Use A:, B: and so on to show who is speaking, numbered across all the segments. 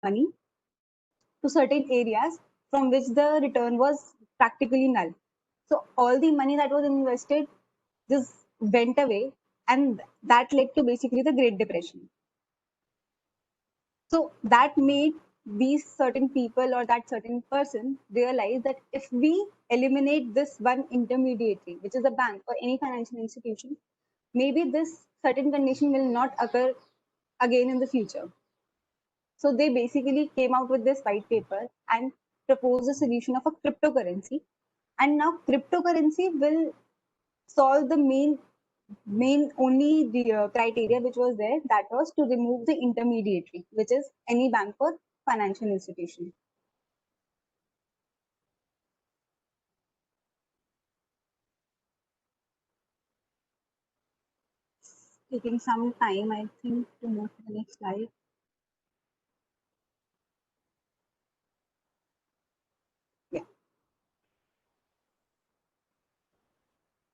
A: money to certain areas from which the return was practically null. So all the money that was invested just went away, and that led to basically the Great Depression. So that made these certain people or that certain person realize that if we eliminate this one intermediary, which is a bank or any financial institution, maybe this certain condition will not occur again in the future. So they basically came out with this white paper and proposed a solution of a cryptocurrency. And now cryptocurrency will solve the main only the criteria which was there, that was to remove the intermediary, which is any bank or financial institution. Taking some time, I think, to move to the next slide. Yeah.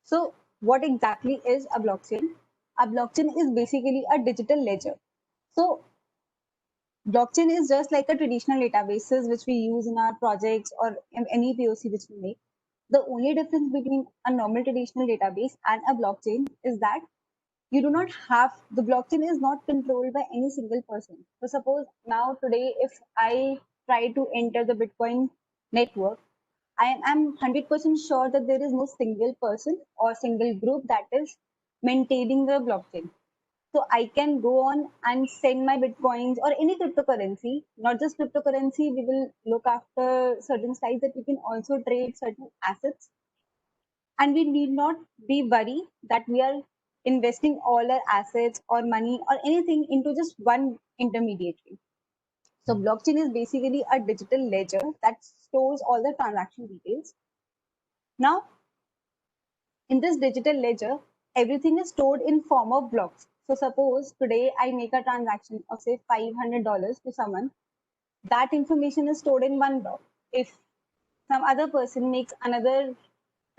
A: So what exactly is a blockchain? A blockchain is basically a digital ledger. So blockchain is just like a traditional databases which we use in our projects or in any POC which we make. The only difference between a normal traditional database and a blockchain is that you do not have, the blockchain is not controlled by any single person. So suppose now today, if I try to enter the Bitcoin network, I am 100% sure that there is no single person or single group that is maintaining the blockchain. So I can go on and send my Bitcoins or any cryptocurrency, not just cryptocurrency, we will look after certain sites that we can also trade certain assets, and we need not be worried that we are investing all our assets or money or anything into just one intermediary. So blockchain is basically a digital ledger that stores all the transaction details. Now, in this digital ledger, everything is stored in form of blocks. So suppose today I make a transaction of say $500 to someone, that information is stored in one block. If some other person makes another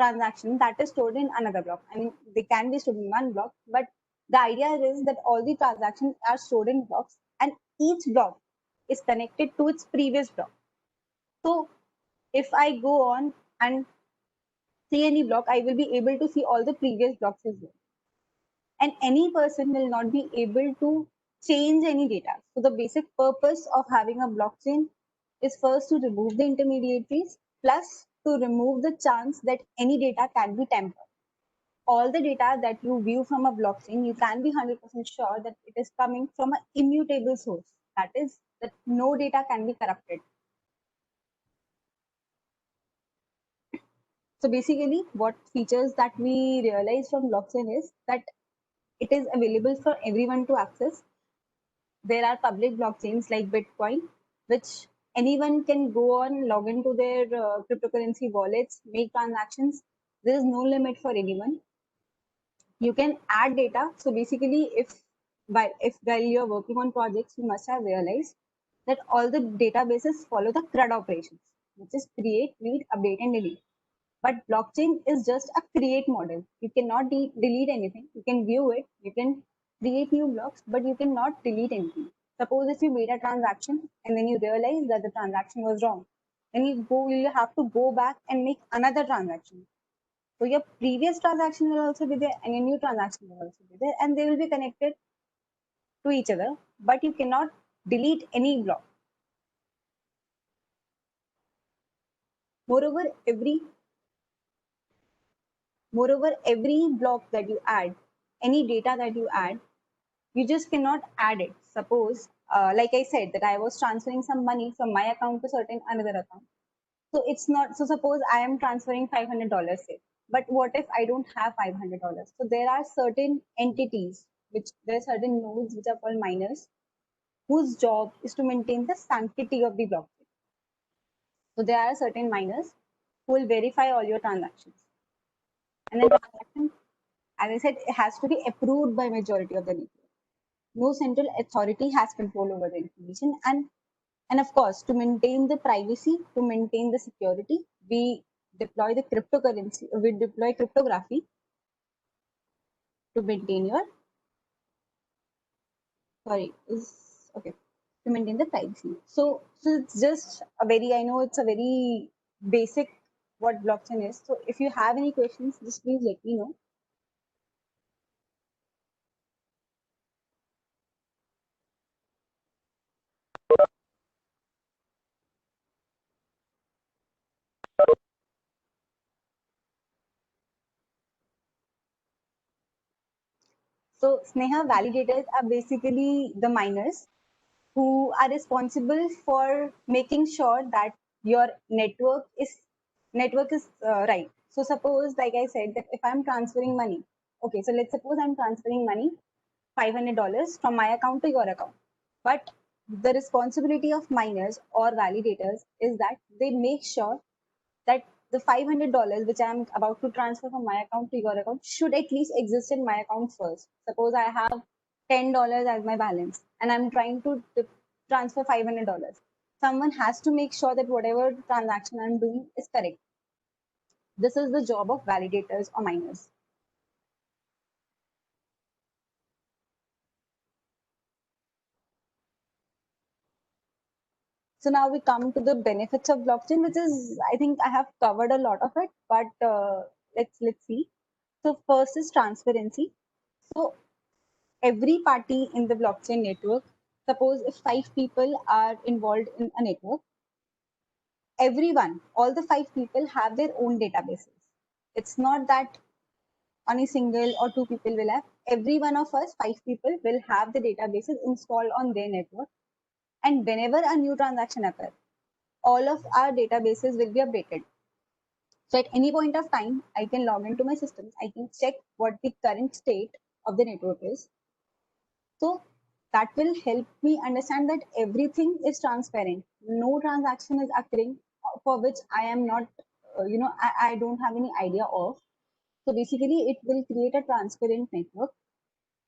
A: transaction, that is stored in another block. I mean, they can be stored in one block, but the idea is that all the transactions are stored in blocks and each block is connected to its previous block. So if I go on and see any block, I will be able to see all the previous blocks as well. And any person will not be able to change any data. So the basic purpose of having a blockchain is first to remove the intermediaries, plus to remove the chance that any data can be tampered. All the data that you view from a blockchain, you can be 100% sure that it is coming from an immutable source. That is, that no data can be corrupted. So basically, what features that we realize from blockchain is that it is available for everyone to access. There are public blockchains like Bitcoin, which anyone can go on, log into their cryptocurrency wallets, make transactions. There is no limit for anyone. You can add data. So basically, if while you're working on projects, you must have realized that all the databases follow the CRUD operations, which is create, read, update, and delete. But blockchain is just a create model. You cannot delete anything. You can view it. You can create new blocks, but you cannot delete anything. Suppose if you made a transaction and then you realize that the transaction was wrong, then you have to go back and make another transaction. So your previous transaction will also be there and your new transaction will also be there, and they will be connected to each other, but you cannot delete any block. Moreover, every block that you add, any data that you add, you just cannot add it. Suppose, like I said, that I was transferring some money from my account to certain another account. So it's not, so suppose I am transferring $500, say, but what if I don't have $500? So there are certain entities, which there are certain nodes which are called miners, whose job is to maintain the sanctity of the blockchain. So there are certain miners who will verify all your transactions. And then transaction, as I said, it has to be approved by majority of the network. No central authority has control over the information. And of course, to maintain the privacy, to maintain the security, we deploy the cryptocurrency, we deploy cryptography to maintain your, sorry, is okay. to maintain the privacy. So it's just a very, I know it's a very basic what blockchain is. So if you have any questions, just please let me know. So Sneha, validators are basically the miners who are responsible for making sure that your network is right. So suppose, like I said, that if I'm transferring money, okay, so let's suppose I'm transferring money $500 from my account to your account. But the responsibility of miners or validators is that they make sure that the $500 which I'm about to transfer from my account to your account should at least exist in my account first. Suppose I have $10 as my balance and I'm trying to transfer $500. Someone has to make sure that whatever transaction I'm doing is correct. This is the job of validators or miners. So now we come to the benefits of blockchain, which is, I think I have covered a lot of it, but let's see. So first is transparency. So every party in the blockchain network, suppose if 5 people are involved in a network, everyone, all the 5 people have their own databases. It's not that only single or 2 people will have. Every one of us, 5 people, will have the databases installed on their network. And whenever a new transaction occurs, all of our databases will be updated. So at any point of time, I can log into my systems. I can check what the current state of the network is. So that will help me understand that everything is transparent. No transaction is occurring for which I am not, I don't have any idea of. So basically, it will create a transparent network.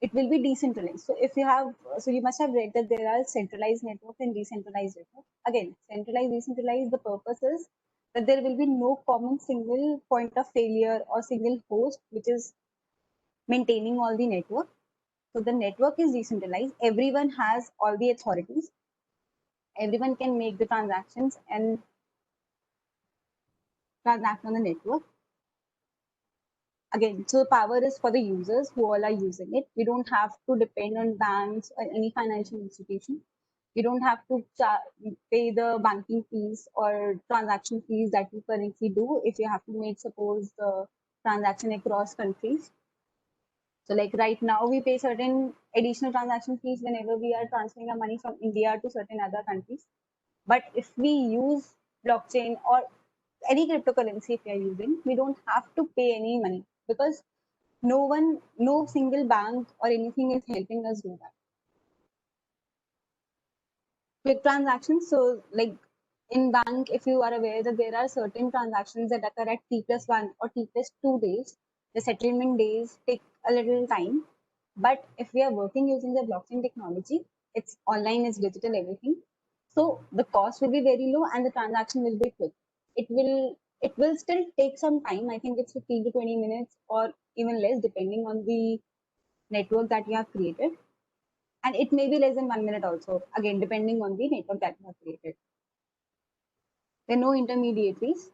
A: It will be decentralized. So if you have, so you must have read that there are centralized network and decentralized network. Again, centralized, decentralized, the purpose is that there will be no common single point of failure or single host which is maintaining all the network. So the network is decentralized. Everyone has all the authorities. Everyone can make the transactions and transact on the network. Again, so the power is for the users who all are using it. We don't have to depend on banks or any financial institution. You don't have to pay the banking fees or transaction fees that you currently do if you have to make, suppose, the transaction across countries. So like right now, we pay certain additional transaction fees whenever we are transferring our money from India to certain other countries. But if we use blockchain or any cryptocurrency if we are using, we don't have to pay any money because no single bank or anything is helping us do that. Quick transactions. So like in bank, if you are aware that there are certain transactions that occur at T+1 or T+2 days, the settlement days take a little time. But if we are working using the blockchain technology, it's online, it's digital, everything. So the cost will be very low and the transaction will be quick. It will still take some time. I think it's 15 to 20 minutes or even less, depending on the network that you have created. And it may be less than 1 minute also, again, depending on the network that you have created. There are no intermediaries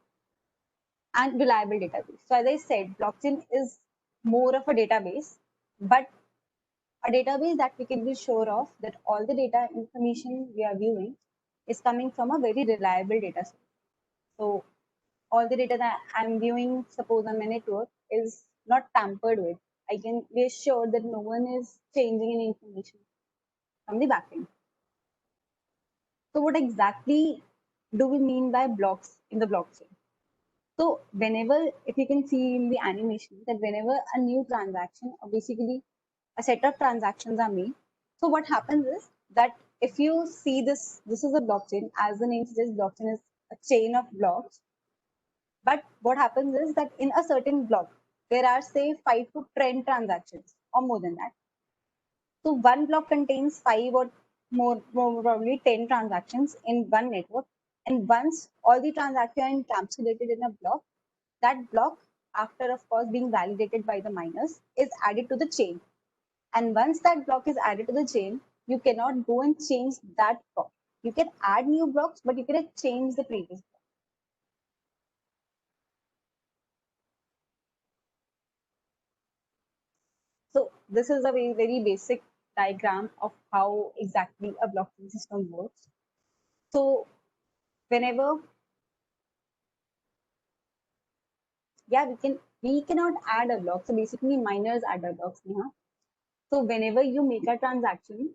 A: and reliable database. So as I said, blockchain is more of a database, but a database that we can be sure of that all the data information we are viewing is coming from a very reliable data source. So all the data that I'm viewing, suppose on my network, is not tampered with. I can be assured that no one is changing any information from the backend. So what exactly do we mean by blocks in the blockchain? So whenever, if you can see in the animation, that whenever a new transaction or basically a set of transactions are made, so what happens is that if you see this is a blockchain, as the name suggests, blockchain is a chain of blocks. But what happens is that in a certain block, there are say 5 to 10 transactions or more than that. So one block contains 5 or more probably 10 transactions in one network. And once all the transactions are encapsulated in a block, that block, after of course being validated by the miners, is added to the chain. And once that block is added to the chain, you cannot go and change that block. You can add new blocks, but you cannot change the previous block. So this is a very basic diagram of how exactly a blockchain system works. So whenever, yeah, we cannot add a block. So basically miners add a blocks. Yeah. So whenever you make a transaction,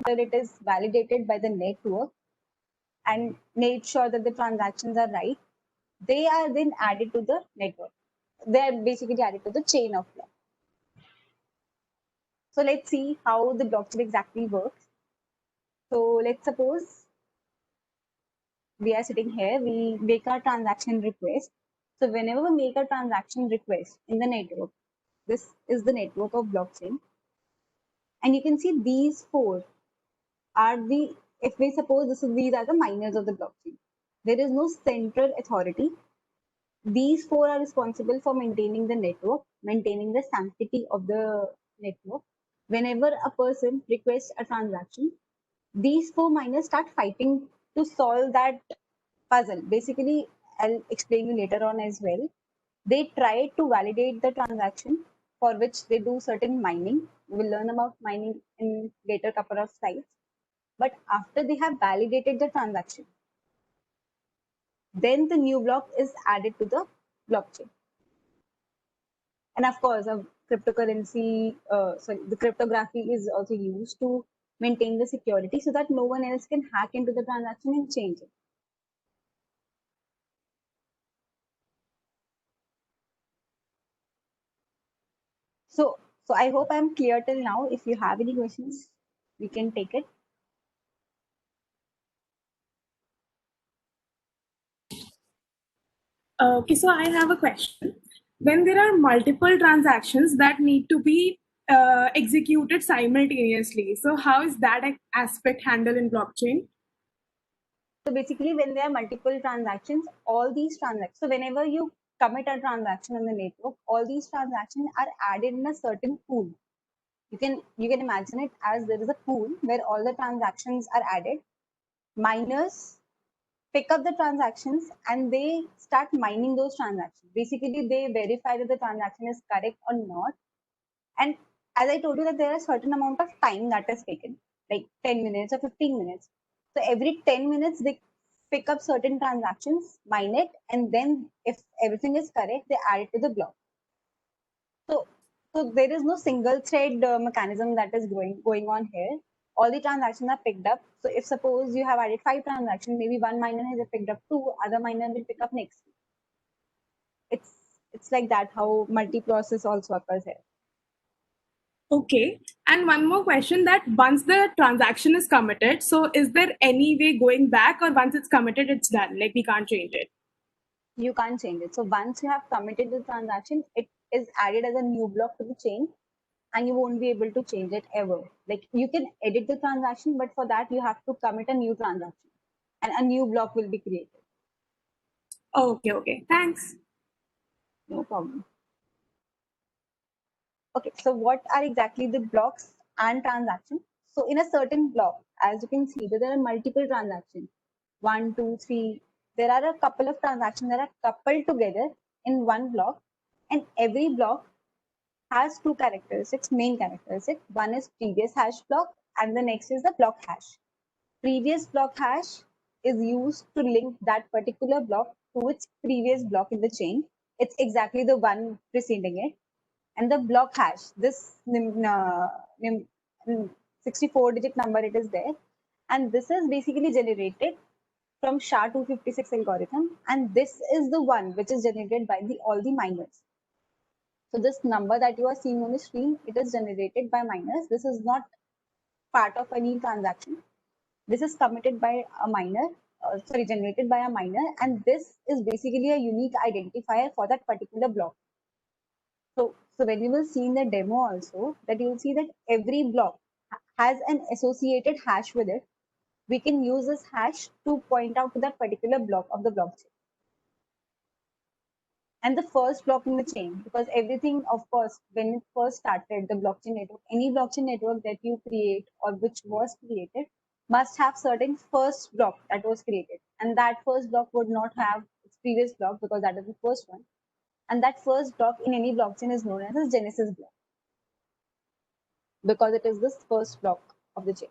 A: it is validated by the network and made sure that the transactions are right, they are then added to the network. They are basically added to the chain of block. So let's see how the blockchain exactly works. So let's suppose we are sitting here, we make our transaction request. So whenever we make a transaction request in the network, this is the network of blockchain. And you can see these four are the, if we suppose these are the miners of the blockchain. There is no central authority. These four are responsible for maintaining the network, maintaining the sanctity of the network. Whenever a person requests a transaction, these four miners start fighting to solve that puzzle. Basically, I'll explain you later on as well. They try to validate the transaction, for which they do certain mining. We'll learn about mining in later couple of slides. But after they have validated the transaction, then the new block is added to the blockchain. And of course, a the cryptography is also used to maintain the security so that no one else can hack into the transaction and change it. So I hope I'm clear till now. If you have any questions, we can take it.
B: Okay, so I have a question. When there are multiple transactions that need to be executed simultaneously, so how is that aspect handled in blockchain?
A: So basically, when there are multiple transactions, all these transactions, so whenever you commit a transaction on the network, all these transactions are added in a certain pool. You can imagine it as there is a pool where all the transactions are added. Miners pick up the transactions and they start mining those transactions. Basically, they verify that the transaction is correct or not. And as I told you that there are a certain amount of time that is taken, like 10 minutes or 15 minutes. So every 10 minutes, they pick up certain transactions, mine it, and then if everything is correct, they add it to the block. So there is no single thread mechanism that is going on here. All the transactions are picked up. So if suppose you have added 5 transactions, maybe one miner has picked up 2, other miner will pick up next. It's it's like that how multi-process also occurs here.
B: Okay, and one more question: that once the transaction is committed, so is there any way going back, or once it's committed, it's done? Like we can't change it.
A: You can't change it. So once you have committed the transaction, it is added as a new block to the chain, and you won't be able to change it ever. Like you can edit the transaction, but for that you have to commit a new transaction, and a new block will be created.
B: Okay, okay, thanks.
A: No problem. Okay, so what are exactly the blocks and transactions? So in a certain block, as you can see, there are multiple transactions. 1, 2, 3. There are a couple of transactions that are coupled together in one block, and every block has two characteristics, main characteristics. One is previous hash block, and the next is the block hash. Previous block hash is used to link that particular block to its previous block in the chain. It's exactly the one preceding it. And the block hash, this 64-digit number, it is there. And this is basically generated from SHA-256 algorithm. And this is the one which is generated by all the miners. So this number that you are seeing on the screen, it is generated by miners. This is not part of any transaction. This is committed by a miner, generated by a miner, and this is basically a unique identifier for that particular block. So when you will see in the demo also, that you will see that every block has an associated hash with it. We can use this hash to point out to that particular block of the blockchain. and the first block in the chain, because everything, of course, when it first started, the blockchain network, any blockchain network that you create or which was created must have certain first block that was created, and that first block would not have its previous block because that is the first one, and that first block in any blockchain is known as a genesis block because it is the first block of the chain.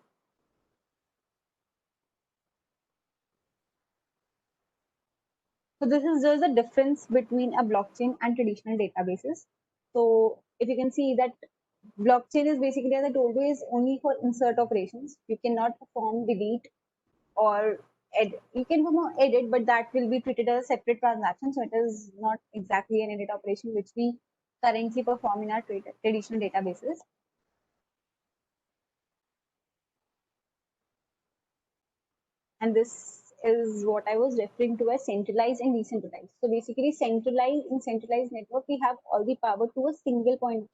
A: So this is just the difference between a blockchain and traditional databases. So if you can see that blockchain is basically, as I told you, is only for insert operations. You cannot perform delete or edit. You can perform edit, but that will be treated as a separate transaction. So it is not exactly an edit operation which we currently perform in our traditional databases. And this is what I was referring to as centralized and decentralized. So basically, centralized network, we have all the power to a single point,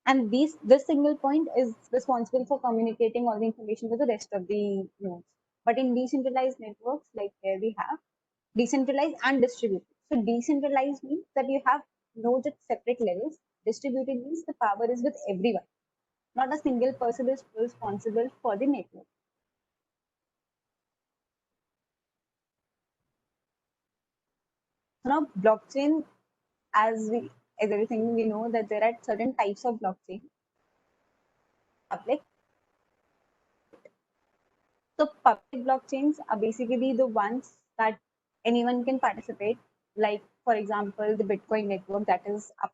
A: and this single point is responsible for communicating all the information with the rest of the nodes. But in decentralized networks, like where we have decentralized and distributed. So decentralized means that you have nodes at separate levels. Distributed means the power is with everyone. Not a single person is responsible for the network. Now, blockchain, as we as everything we know that there are certain types of blockchain. Public. So public blockchains are basically the ones that anyone can participate. Like for example, the Bitcoin network that is up,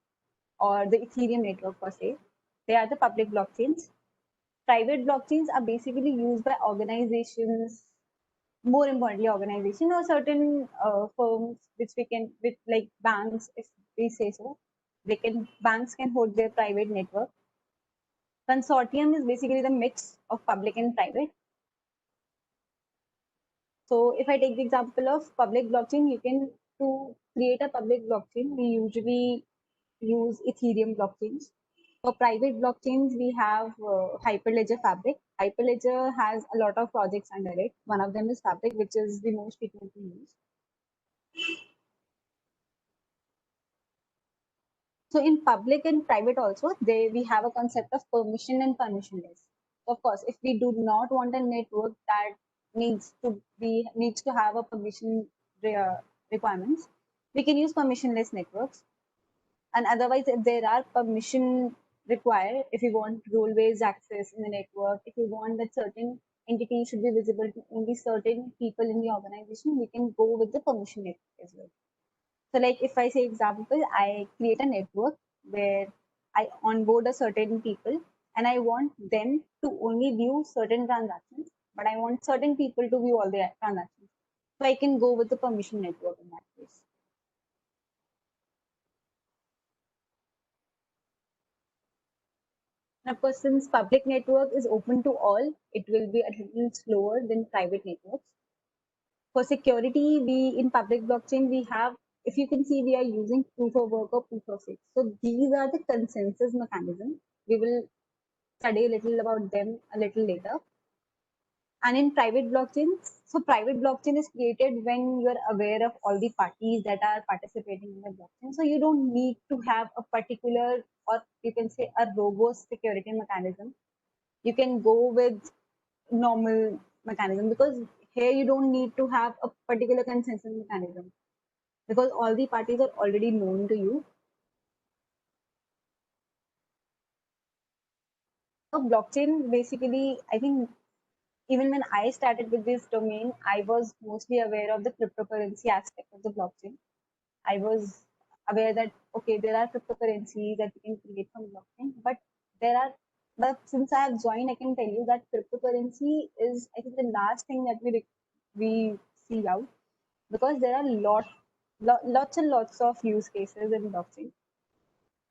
A: or the Ethereum network per se. They are the public blockchains. Private blockchains are basically used by organizations, more importantly organization or certain firms which we can, with like banks, if we say so, banks can hold their private network. Consortium is basically the mix of public and private. So if I take the example of public blockchain, you can, to create a public blockchain, we usually use Ethereum blockchains. For private blockchains, we have Hyperledger Fabric. Hyperledger has a lot of projects under it. One of them is Fabric, which is the most frequently used. So in public and private also, we have a concept of permission and permissionless. Of course, if we do not want a network that needs to have a permission requirements, we can use permissionless networks. And otherwise, if there are permission required, if you want role-based access in the network, if you want that certain entity should be visible to only certain people in the organization, we can go with the permission network as well. So like if I say example, I create a network where I onboard a certain people and I want them to only view certain transactions, but I want certain people to view all the transactions. So I can go with the permission network in that case. And of course, since public network is open to all, it will be a little slower than private networks. For security, we in public blockchain, we have, if you can see, we are using proof of work or proof of stake. So these are the consensus mechanisms. We will study a little about them a little later. And in private blockchains, so private blockchain is created when you're aware of all the parties that are participating in the blockchain. So you don't need to have a particular, or you can say a robust security mechanism. You can go with normal mechanism because here you don't need to have a particular consensus mechanism because all the parties are already known to you. So blockchain basically, I think even when I started with this domain, I was mostly aware of the cryptocurrency aspect of the blockchain. I was aware that okay, there are cryptocurrencies that we can create from blockchain, there are but since I have joined, I can tell you that cryptocurrency is, I think, the last thing that we see out because there are lots and lots of use cases in blockchain,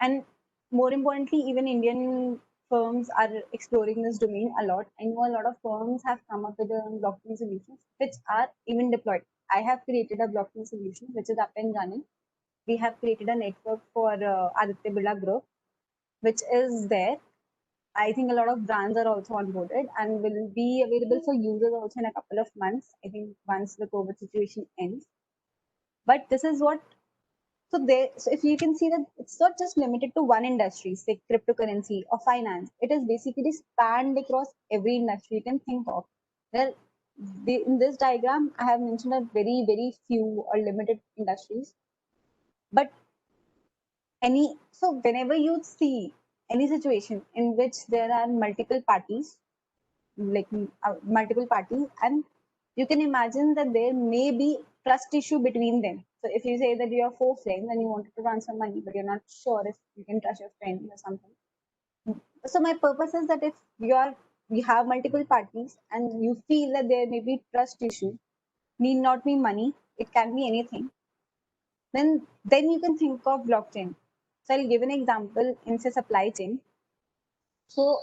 A: and more importantly, even Indian firms are exploring this domain a lot. I know a lot of firms have come up with their own blockchain solutions, which are even deployed. I have created a blockchain solution which is up and running. We have created a network for Aditya Birla Group, which is there. I think a lot of brands are also onboarded and will be available for users also in a couple of months. I think once the COVID situation ends. But this is what So if you can see that it's not just limited to one industry, say cryptocurrency or finance, it is basically spanned across every industry you can think of. There, in this diagram, I have mentioned a very few or limited industries, but so whenever you see any situation in which there are multiple parties, like multiple parties, and you can imagine that there may be trust issue between them. So if you say that you have four friends and you wanted to transfer money, but you're not sure if you can trust your friend or something. So my purpose is that if you have multiple parties and you feel that there may be trust issue, need not be money, it can be anything, then you can think of blockchain. So I'll give an example in say supply chain. So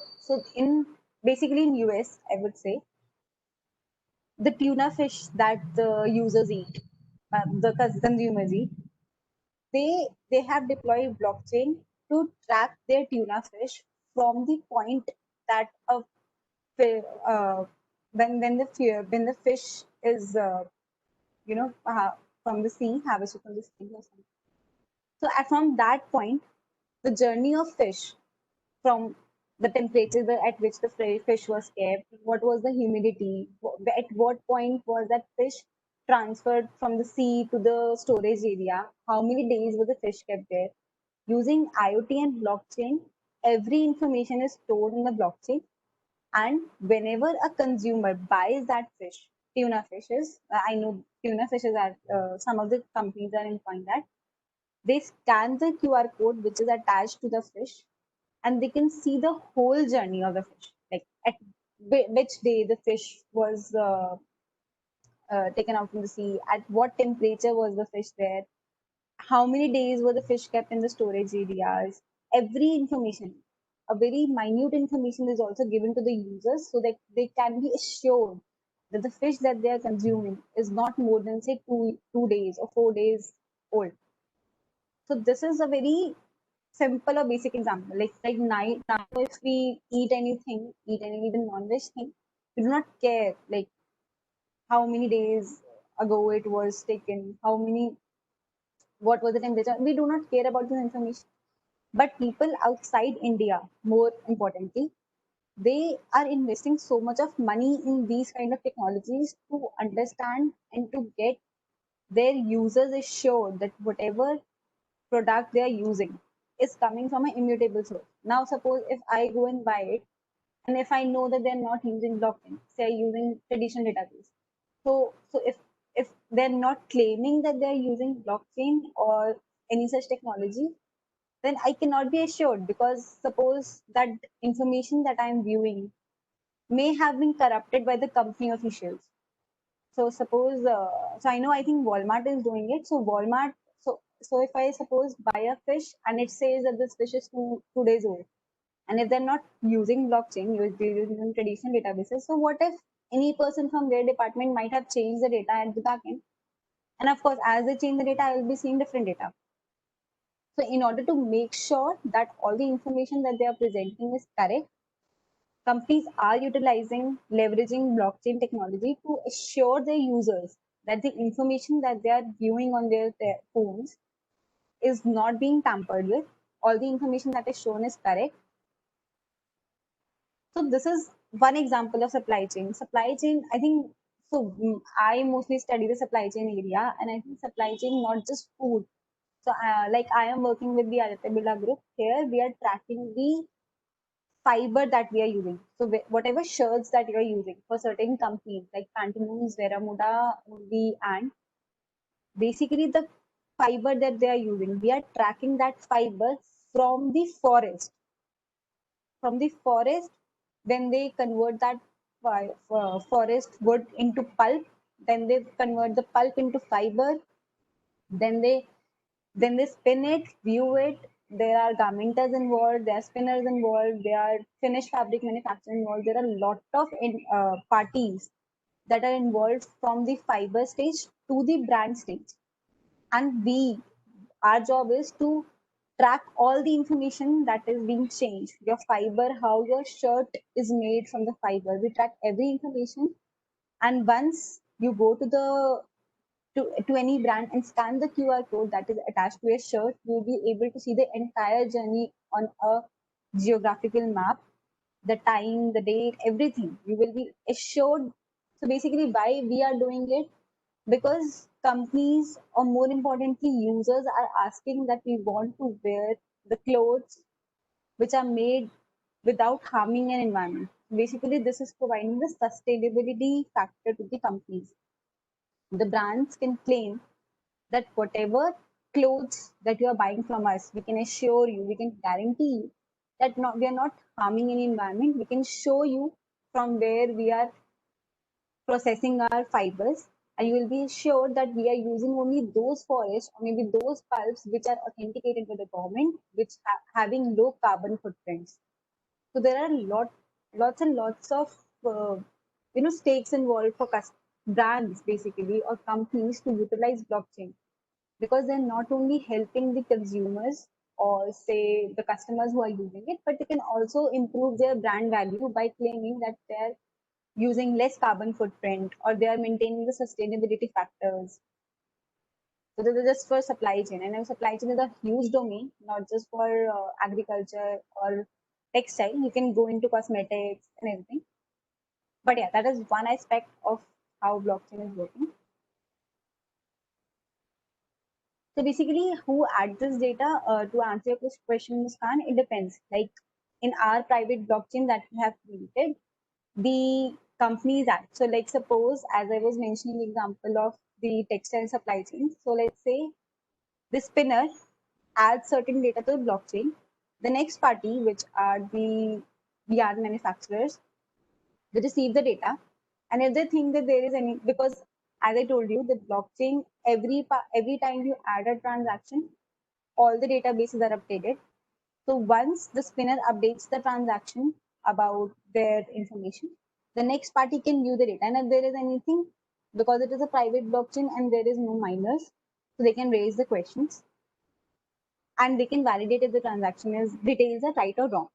A: in basically in US, I would say the tuna fish that the users eat, the consumers eat, they have deployed blockchain to track their tuna fish from the point that uh, when the fish is you know from the sea, harvested from the sea or something. So from that point, the journey of fish from the temperature at which the fish was kept, what was the humidity, at what point was that fish transferred from the sea to the storage area, how many days was the fish kept there. Using IoT and blockchain, every information is stored in the blockchain, and whenever a consumer buys that fish, tuna fishes, I know tuna fishes are some of the companies are employing that. They scan the QR code which is attached to the fish, and they can see the whole journey of the fish, like at which day the fish was taken out from the sea, at what temperature was the fish there, how many days were the fish kept in the storage areas. Every information, a very minute information, is also given to the users so that they can be assured that the fish that they are consuming is not more than say 2 days or 4 days old. So this is a very simple or basic example. Like now, if we eat anything, eat any even non-veg thing, we do not care like how many days ago it was taken, what was the temperature. We do not care about this information. But people outside India, more importantly, they are investing so much of money in these kind of technologies to understand and to get their users assured that whatever product they are using is coming from an immutable source. Now, suppose if I go and buy it, and if I know that they're not using blockchain, say using traditional database. So if they're not claiming that they're using blockchain or any such technology, then I cannot be assured, because suppose that information that I'm viewing may have been corrupted by the company officials. So suppose, so I know, I think Walmart is doing it. So Walmart, so if I suppose buy a fish and it says that this fish is 2 days old, and if they're not using blockchain, they're using traditional databases. So what if any person from their department might have changed the data at the backend? And of course, as they change the data, I will be seeing different data. So in order to make sure that all the information that they are presenting is correct, companies are leveraging blockchain technology to assure their users that the information that they are viewing on their phones is not being tampered with. All the information that is shown is correct. So this is one example of supply chain. Supply chain, I think, so I mostly study the supply chain area, and I think supply chain not just food. So like I am working with the Aditya Birla Group. Here we are tracking the fiber that we are using. So whatever shirts that you are using for certain companies like Pantaloons, Veramuda, Urvi, and basically the fiber that they are using, we are tracking that fiber from the forest. From the forest, then they convert that forest wood into pulp. Then they convert the pulp into fiber. Then they spin it, view it. There are garmenters involved, there are spinners involved, there are finished fabric manufacturing involved. There are a lot of parties that are involved from the fiber stage to the brand stage. And our job is to track all the information that is being changed. Your fiber, how your shirt is made from the fiber. We track every information. And once you go to the to any brand and scan the QR code that is attached to your shirt, you'll be able to see the entire journey on a geographical map, the time, the date, everything. You will be assured. So basically, why we are doing it? Because companies, or more importantly, users are asking that we want to wear the clothes which are made without harming an environment. Basically, this is providing the sustainability factor to the companies. The brands can claim that whatever clothes that you are buying from us, we can assure you, we can guarantee you that we are not harming any environment. We can show you from where we are processing our fibers, and you will be sure that we are using only those forests or maybe those pulps which are authenticated by the government, which having low carbon footprints. So there are lots and lots of stakes involved for brands basically or companies to utilize blockchain, because they're not only helping the consumers or say the customers who are using it, but they can also improve their brand value by claiming that they're using less carbon footprint or they are maintaining the sustainability factors. So this is just for supply chain, and supply chain is a huge domain, not just for agriculture or textile. You can go into cosmetics and everything. But yeah, that is one aspect of how blockchain is working. So basically, who adds this data? To answer your question, Muskan, it depends. Like in our private blockchain that we have created, the companies add. So like suppose, as I was mentioning the example of the textile supply chain. So let's say the spinner adds certain data to the blockchain. The next party, which are the yarn manufacturers, they receive the data, and if they think that there is any, because as I told you, the blockchain every time you add a transaction, all the databases are updated. So once the spinner updates the transaction about their information, the next party can view the data. And if there is anything, because it is a private blockchain and there is no miners, so they can raise the questions and they can validate if the transaction is details are right or wrong.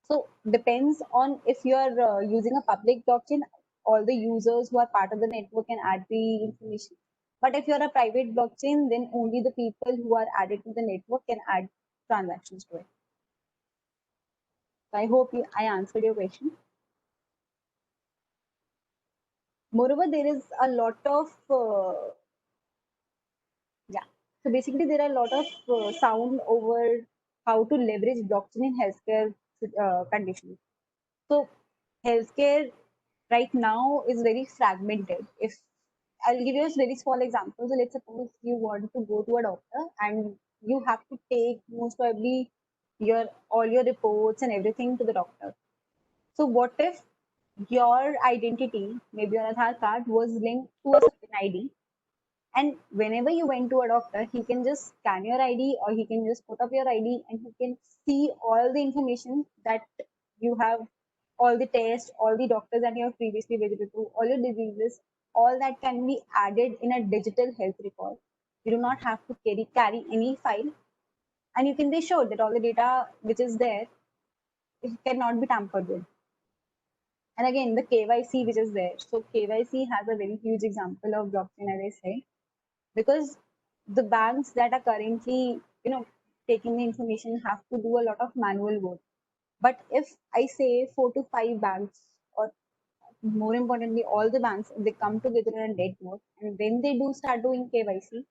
A: So depends on if you are using a public blockchain, all the users who are part of the network can add the information. But if you're a private blockchain, then only the people who are added to the network can add transactions to it. So I hope I answered your question. Moreover, there is a lot of yeah. So basically, there are a lot of sound over how to leverage blockchain in healthcare conditions. So healthcare right now is very fragmented. If I'll give you a very small example. So let's suppose you want to go to a doctor and you have to take most probably all your reports and everything to the doctor. So what if your identity, maybe your Aadhaar card, was linked to a certain ID, and whenever you went to a doctor, he can just scan your ID or he can just put up your ID and he can see all the information that you have, all the tests, all the doctors that you have previously visited to, all your diseases, all that can be added in a digital health record. You do not have to carry any file, and you can be sure that all the data which is there, it cannot be tampered with. And again, the KYC which is there. So KYC has a very huge example of blockchain, as I said, because the banks that are currently taking the information have to do a lot of manual work. But if I say 4 to 5 banks, or more importantly all the banks, they come together in a network and when they do start doing KYC,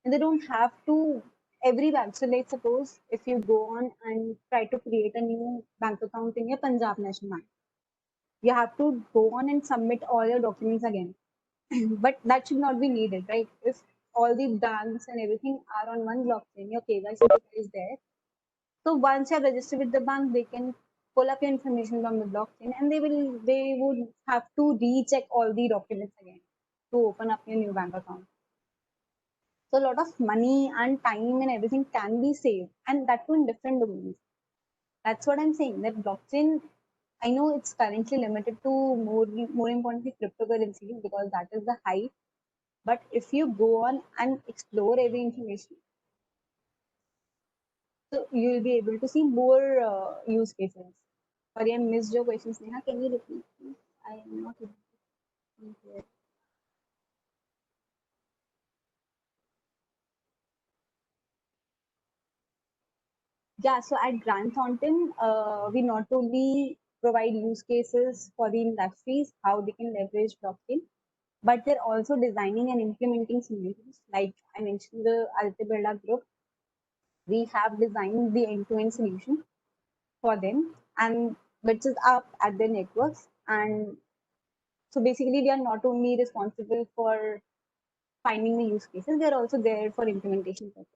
A: and they don't have to every bank. So let's suppose if you go on and try to create a new bank account in your Punjab National Bank, you have to go on and submit all your documents again. But that should not be needed, right? If all the banks and everything are on one blockchain, your KYC data is there. So once you're registered with the bank, they can pull up your information from the blockchain, and they would have to recheck all the documents again to open up your new bank account. So a lot of money and time and everything can be saved, and that too in different domains. That's what I'm saying. That blockchain, I know it's currently limited to more importantly cryptocurrency because that is the hype. But if you go on and explore every information, so you will be able to see more use cases. Sorry, I missed your question, Sneha. Can you repeat, please? I am not able to hear. Yeah, so at Grant Thornton, we not only provide use cases for the industries, how they can leverage blockchain, but they're also designing and implementing solutions. Like I mentioned, the Aditya Birla Group, we have designed the end-to-end solution for them, and which is up at their networks. And so basically, we are not only responsible for finding the use cases, we are also there for implementation purposes.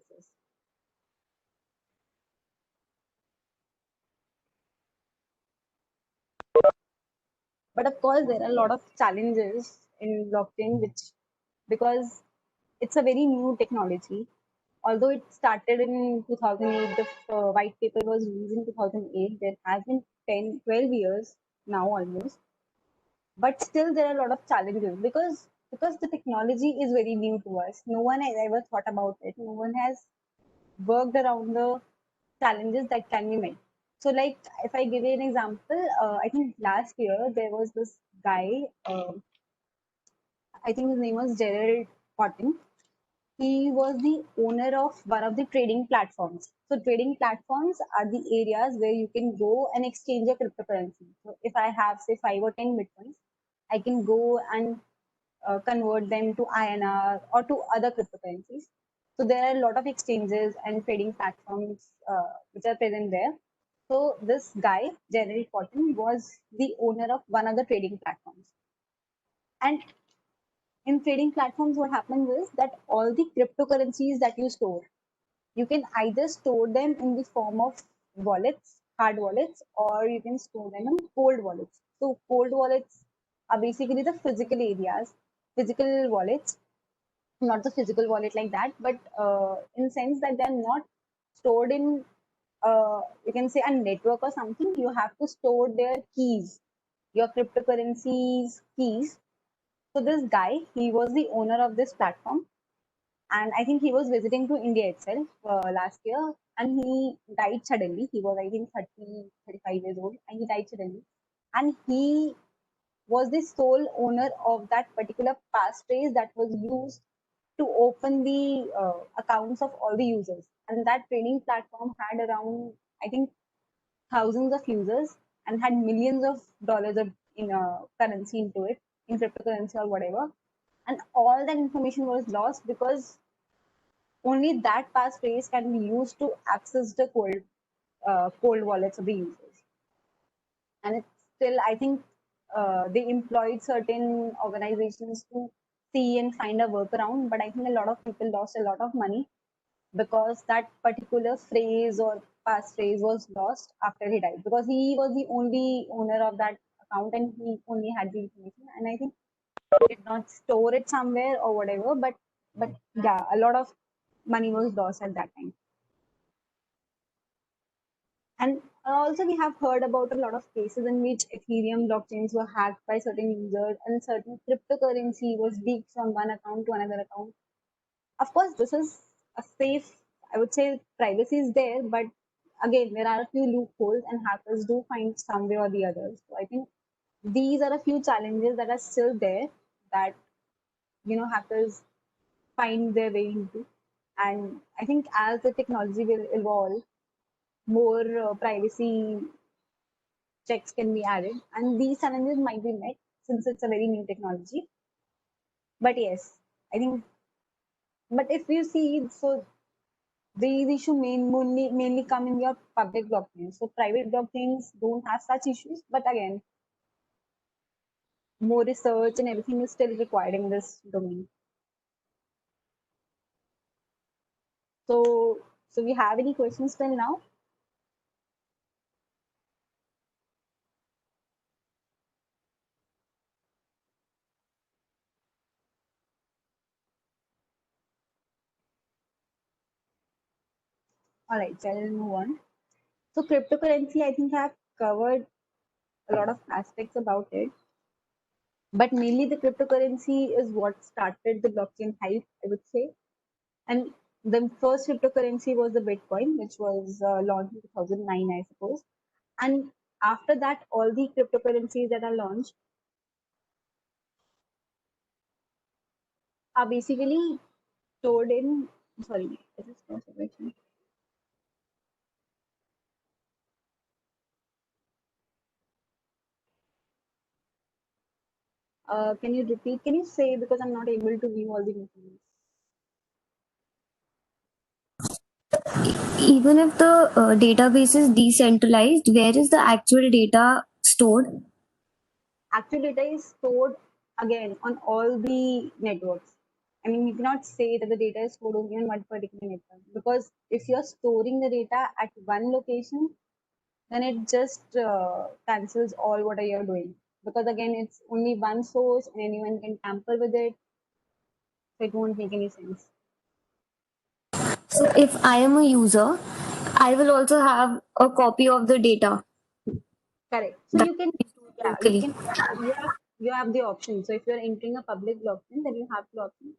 A: But of course, there are a lot of challenges in blockchain, which because it's a very new technology. Although it started in 2008, the white paper was released in 2008. There has been 10, 12 years now almost, but still there are a lot of challenges because the technology is very new to us. No one has ever thought about it. No one has worked around the challenges that can be met. So, like, if I give you an example, I think last year there was this guy, I think his name was Gerald Cotton. He was the owner of one of the trading platforms. So, trading platforms are the areas where you can go and exchange your cryptocurrency. So, if I have, say, 5 or 10 bitcoins, I can go and convert them to INR or to other cryptocurrencies. So there are a lot of exchanges and trading platforms which are present there. So this guy, General Cotton, was the owner of one of the trading platforms. And in trading platforms, what happens is that all the cryptocurrencies that you store, you can either store them in the form of wallets, hard wallets, or you can store them in cold wallets. So cold wallets are basically the physical areas, physical wallets, not the physical wallet like that, but in sense that they're not stored in, you can say, a network or something. You have to store their keys, your cryptocurrencies keys. So this guy, he was the owner of this platform, and I think he was visiting to India itself last year, and he died suddenly. He was, I think, 30, 35 years old, and he died suddenly. And he was the sole owner of that particular passphrase that was used to open the accounts of all the users. And that trading platform had around, I think, thousands of users and had millions of dollars of in currency into it, in cryptocurrency or whatever. And all that information was lost because only that passphrase can be used to access the cold wallets of the users. And it's still, I think, they employed certain organizations to see and find a workaround, but I think a lot of people lost a lot of money because that particular phrase or passphrase was lost after he died because he was the only owner of that account and he only had the information, and I think he did not store it somewhere or whatever, but yeah, a lot of money was lost at that time. And also, we have heard about a lot of cases in which Ethereum blockchains were hacked by certain users and certain cryptocurrency was leaked from one account to another account. Of course, this is a safe, I would say privacy is there, but again, there are a few loopholes and hackers do find some way or the other. So I think these are a few challenges that are still there that, hackers find their way into. And I think as the technology will evolve, more privacy checks can be added, and these challenges might be met since it's a very new technology. But yes, I think. But if you see, so these issues mainly come in your public blockchains. So private blockchains don't have such issues, but again, more research and everything is still required in this domain. So we have any questions till now? All right, so I'll move on. So cryptocurrency, I think I've covered a lot of aspects about it, but mainly the cryptocurrency is what started the blockchain hype, I would say. And the first cryptocurrency was the Bitcoin, which was launched in 2009, I suppose. And after that, all the cryptocurrencies that are launched are basically stored in, sorry, is this no separation? Can you repeat? Can you say, because I'm not able to view all the documents.
C: Even if the database is decentralized, where is the actual data stored?
A: Actual data is stored again on all the networks. I mean, you cannot say that the data is stored only on one particular network, because if you're storing the data at one location, then it just cancels all what you're doing, because again, it's only one source and anyone can tamper with it, so it won't make any sense.
C: So if I am a user, I will also have a copy of the data
A: Correct. So
C: that
A: you can,
C: is stored
A: yeah, you
C: locally.
A: can, you have the option. So if you're entering a public blockchain, then you have the option.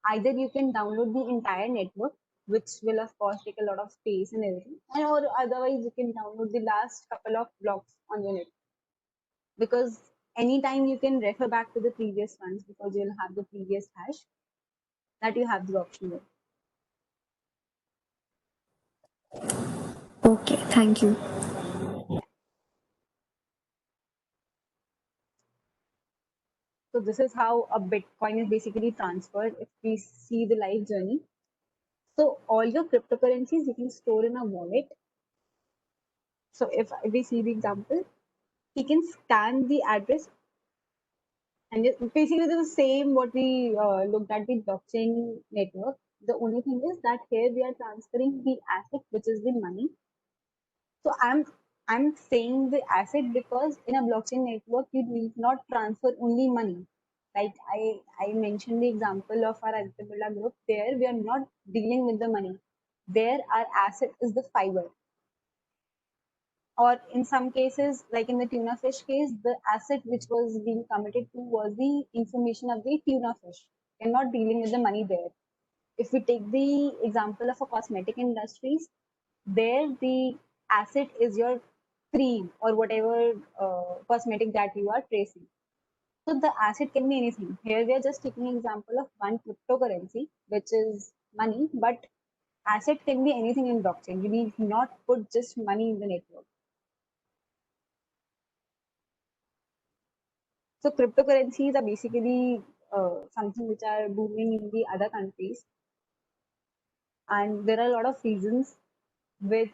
A: Either you can download the entire network, which will of course take a lot of space and everything, and or otherwise you can download the last couple of blocks on your network, because anytime you can refer back to the previous ones, because you'll have the previous hash that you have the option with.
C: Okay, thank you.
A: So this is how a Bitcoin is basically transferred if we see the live journey. So all your cryptocurrencies you can store in a wallet. So if we see the example, he can scan the address, and basically the same what we looked at the blockchain network. The only thing is that here we are transferring the asset, which is the money. So I'm saying the asset because in a blockchain network you need not transfer only money. Like I mentioned the example of our Aditya Birla group. There we are not dealing with the money. There our asset is the fiber. Or in some cases, like in the tuna fish case, the asset which was being committed to was the information of the tuna fish. You're not dealing with the money there. If we take the example of a cosmetic industries, there the asset is your cream or whatever cosmetic that you are tracing. So the asset can be anything. Here we are just taking an example of one cryptocurrency, which is money, but asset can be anything in blockchain. You need not put just money in the network. So cryptocurrencies are basically something which are booming in the other countries, and there are a lot of reasons with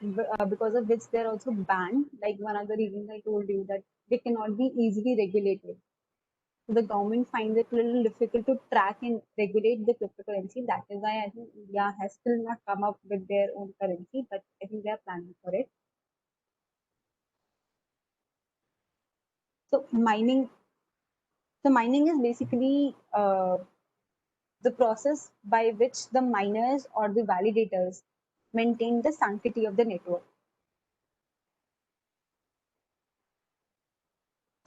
A: because of which they're also banned. Like one of the reasons I told you, that they cannot be easily regulated. So the government finds it a little difficult to track and regulate the cryptocurrency. That is why I think India has still not come up with their own currency, but I think they are planning for it. So mining is basically the process by which the miners or the validators maintain the sanctity of the network.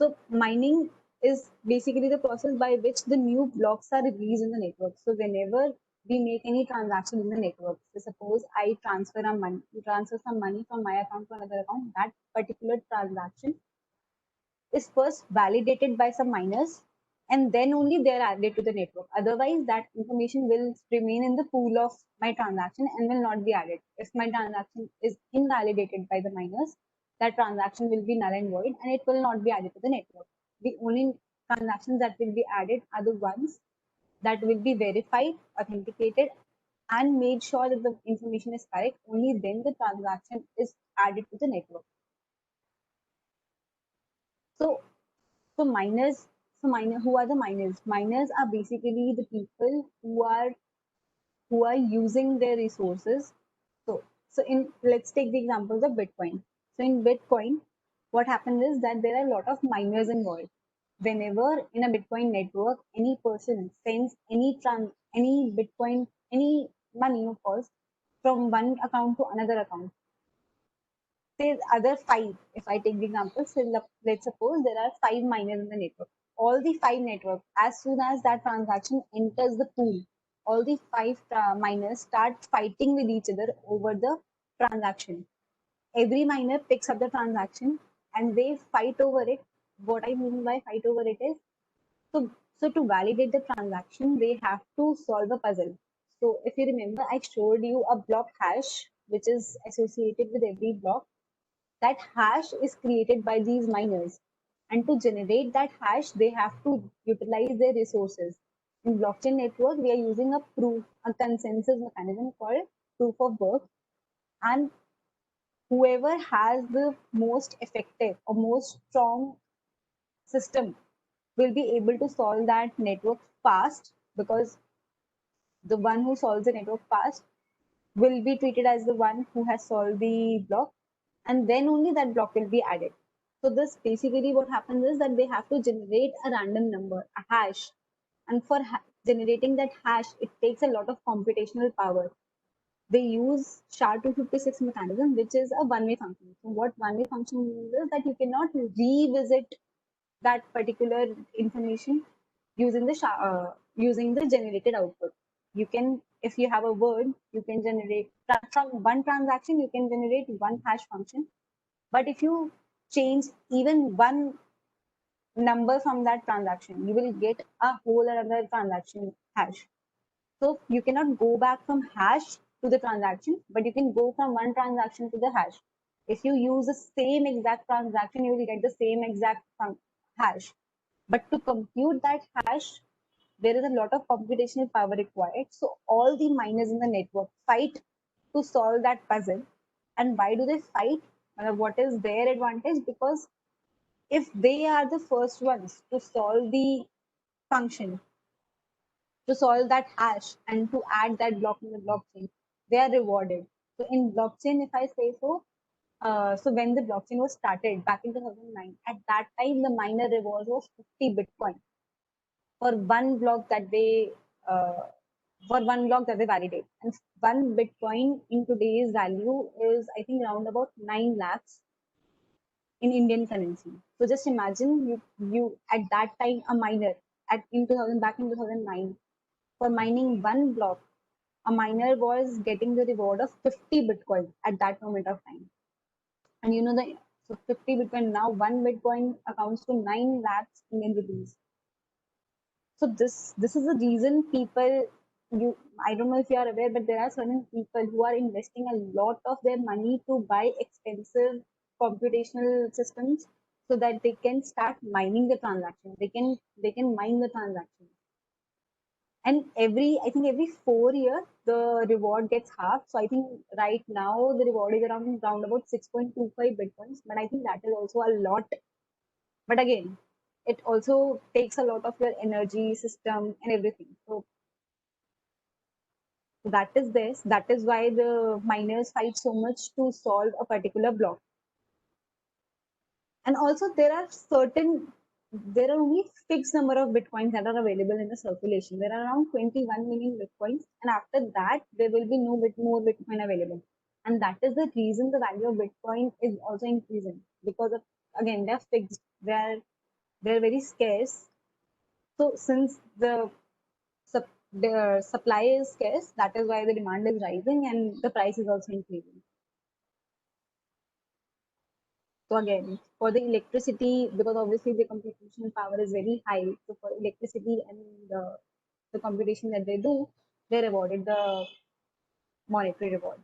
A: So mining is basically the process by which the new blocks are released in the network. So whenever we make any transaction in the network, so suppose I transfer some money from my account to another account, that particular transaction is first validated by some miners, and then only they're added to the network. Otherwise, that information will remain in the pool of my transaction and will not be added. If my transaction is invalidated by the miners, that transaction will be null and void and it will not be added to the network. The only transactions that will be added are the ones that will be verified, authenticated, and made sure that the information is correct. Only then the transaction is added to the network. So So miners, who are the miners? Miners are basically the people who are using their resources. So in let's take the examples of Bitcoin. So in Bitcoin, what happens is that there are a lot of miners involved. Whenever in a Bitcoin network, any person sends any Bitcoin, any money, of course, from one account to another account, say other five, if I take the example, so let's suppose there are five miners in the network. All the five networks, as soon as that transaction enters the pool, all the five miners start fighting with each other over the transaction. Every miner picks up the transaction and they fight over it. What I mean by fight over it is, so, so to validate the transaction, they have to solve a puzzle. So if you remember, I showed you a block hash, which is associated with every block. That hash is created by these miners, And to generate that hash, they have to utilize their resources. In blockchain network, we are using a consensus mechanism called proof of work. And whoever has the most effective or most strong system will be able to solve that network fast, because the one who solves the network fast will be treated as the one who has solved the block, and then only that block will be added. So this basically what happens is that they have to generate a random number, a hash, and for generating that hash, it takes a lot of computational power. They use SHA-256 mechanism, which is a one-way function. So what one-way function means is that you cannot revisit that particular information using using the generated output. You can, if you have a word, you can generate from one transaction, you can generate one hash function. But if you change even one number from that transaction, you will get a whole another transaction hash. So you cannot go back from hash to the transaction, but you can go from one transaction to the hash. If you use the same exact transaction, you will get the same exact hash. But to compute that hash, there is a lot of computational power required. So all the miners in the network fight to solve that puzzle. And why do they fight? What is their advantage? Because if they are the first ones to solve the function, to solve that hash and to add that block in the blockchain, they are rewarded. So in blockchain, if I say so, so when the blockchain was started back in 2009, at that time the miner reward was 50 Bitcoin for one block that they uh, validate. And one Bitcoin in today's value is, I think, around about 9 lakhs in Indian currency. So just imagine you at that time a miner in 2000 back in 2009, for mining one block, a miner was getting the reward of 50 Bitcoin at that moment of time. And you know the so 50 Bitcoin, now one Bitcoin accounts to 9 lakhs Indian rupees. So this is the reason people, you I don't know if you are aware, but there are certain people who are investing a lot of their money to buy expensive computational systems so that they can start mining the transaction. They can mine the transaction. And I think every 4 years the reward gets halved. So I think right now the reward is around about 6.25 Bitcoins, but I think that is also a lot. But again, it also takes a lot of your energy, system, and everything. So that is this. That is why the miners fight so much to solve a particular block. And also there are only fixed number of Bitcoins that are available in the circulation. There are around 21 million Bitcoins, and after that, there will be no more Bitcoin available. And that is the reason the value of Bitcoin is also increasing, because of, again, they're fixed. They're very scarce. So since the supply is scarce, that is why the demand is rising and the price is also increasing. So again, for the electricity, because obviously the computational power is very high, so for electricity and the computation that they do, they're rewarded the monetary reward.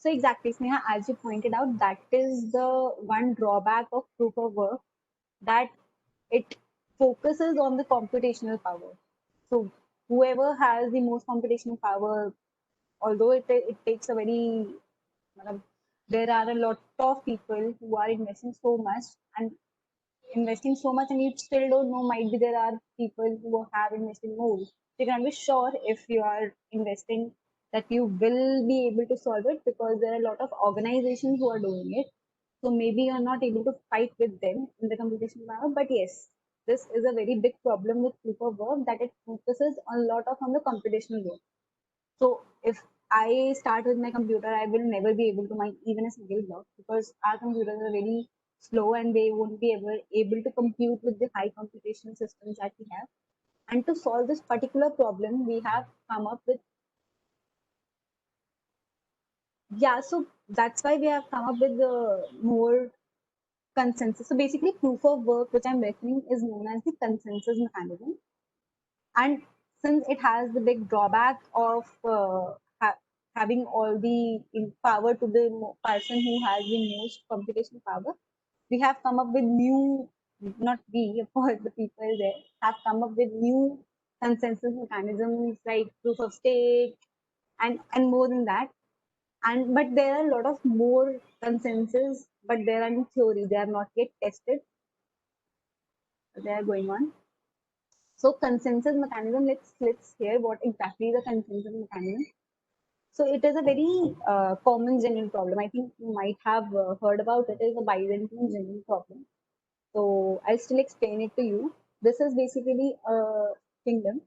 A: So exactly, Sneha, as you pointed out, that is the one drawback of proof of work, that it focuses on the computational power. So whoever has the most computational power, although it takes a very, there are a lot of people who are investing so much, and you still don't know, might be there are people who have invested more. You can be sure if you are investing that you will be able to solve it, because there are a lot of organizations who are doing it. So maybe you're not able to fight with them in the computational power, but yes, this is a very big problem with proof of work, that it focuses a lot of on the computational work. So if I start with my computer, I will never be able to mine even a single block, because our computers are very slow and they won't be able to compute with the high computational systems that we have. And to solve this particular problem, we have come up with, yeah, so that's why we have come up with the more consensus. So basically, proof of work, which I'm referring, is known as the consensus mechanism. And since it has the big drawback of having all the power to the person who has the most computational power, we have come up with new, not we, of course, the people there have come up with new consensus mechanisms like proof of stake and more than that. And but there are a lot of more consensus, but there are in theory, they are not yet tested. They are going on. So consensus mechanism, let's hear what exactly the consensus mechanism. So it is a very common general problem. I think you might have heard about it. It is a Byzantine general problem. So I'll still explain it to you. This is basically a kingdom.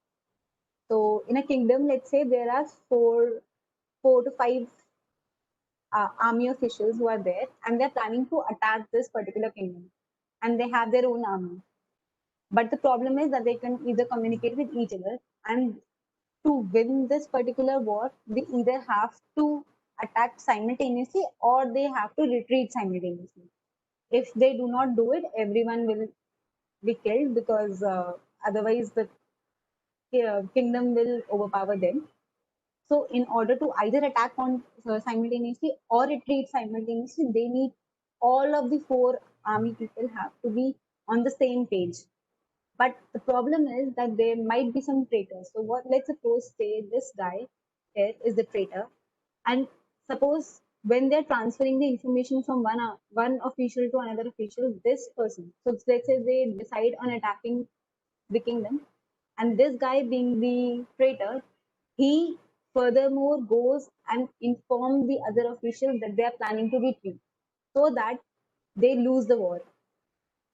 A: So in a kingdom, let's say there are four to five army officials who are there, and they're planning to attack this particular kingdom, and they have their own army. But the problem is that they can either communicate with each other, and to win this particular war, they either have to attack simultaneously or they have to retreat simultaneously. If they do not do it, everyone will be killed because otherwise the kingdom will overpower them. So, in order to either attack on simultaneously or retreat simultaneously, they need all of the four army people have to be on the same page. But the problem is that there might be some traitors. So, what? Let's suppose say this guy here is the traitor, and suppose when they're transferring the information from one official to another official, this person. So let's say they decide on attacking the kingdom, and this guy being the traitor, he furthermore goes and informs the other officials that they are planning to retreat so that they lose the war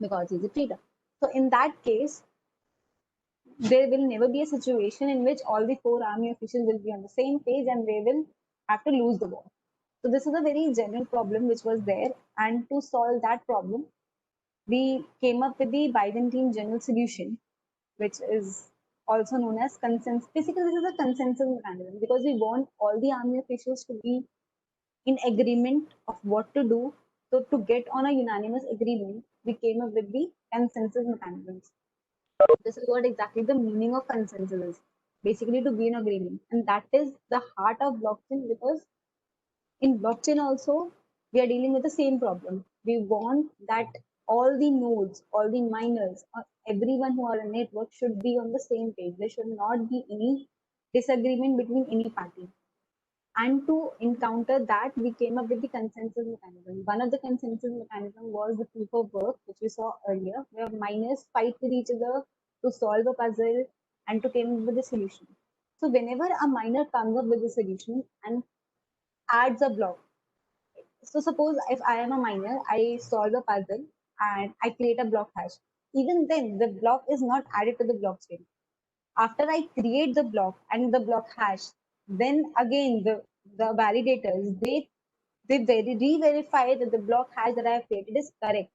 A: because he's a traitor. So in that case, there will never be a situation in which all the four army officials will be on the same page and they will have to lose the war. So this is a very general problem which was there, and to solve that problem, we came up with the Byzantine general solution, which is also known as consensus. Basically, this is a consensus mechanism because we want all the army officials to be in agreement of what to do. So to get on a unanimous agreement, we came up with the consensus mechanisms. This is what exactly the meaning of consensus is. Basically, to be in agreement, and that is the heart of blockchain because in blockchain also we are dealing with the same problem. We want that all the nodes, all the miners, or everyone who are on network should be on the same page. There should not be any disagreement between any party. And to encounter that, we came up with the consensus mechanism. One of the consensus mechanism was the proof of work, which we saw earlier, where miners fight with each other to solve a puzzle and to come up with a solution. So whenever a miner comes up with a solution and adds a block, so suppose if I am a miner, I solve a puzzle and I create a block hash. Even then, the block is not added to the blockchain. After I create the block and the block hash, then again the validators re-verify that the block hash that I have created is correct.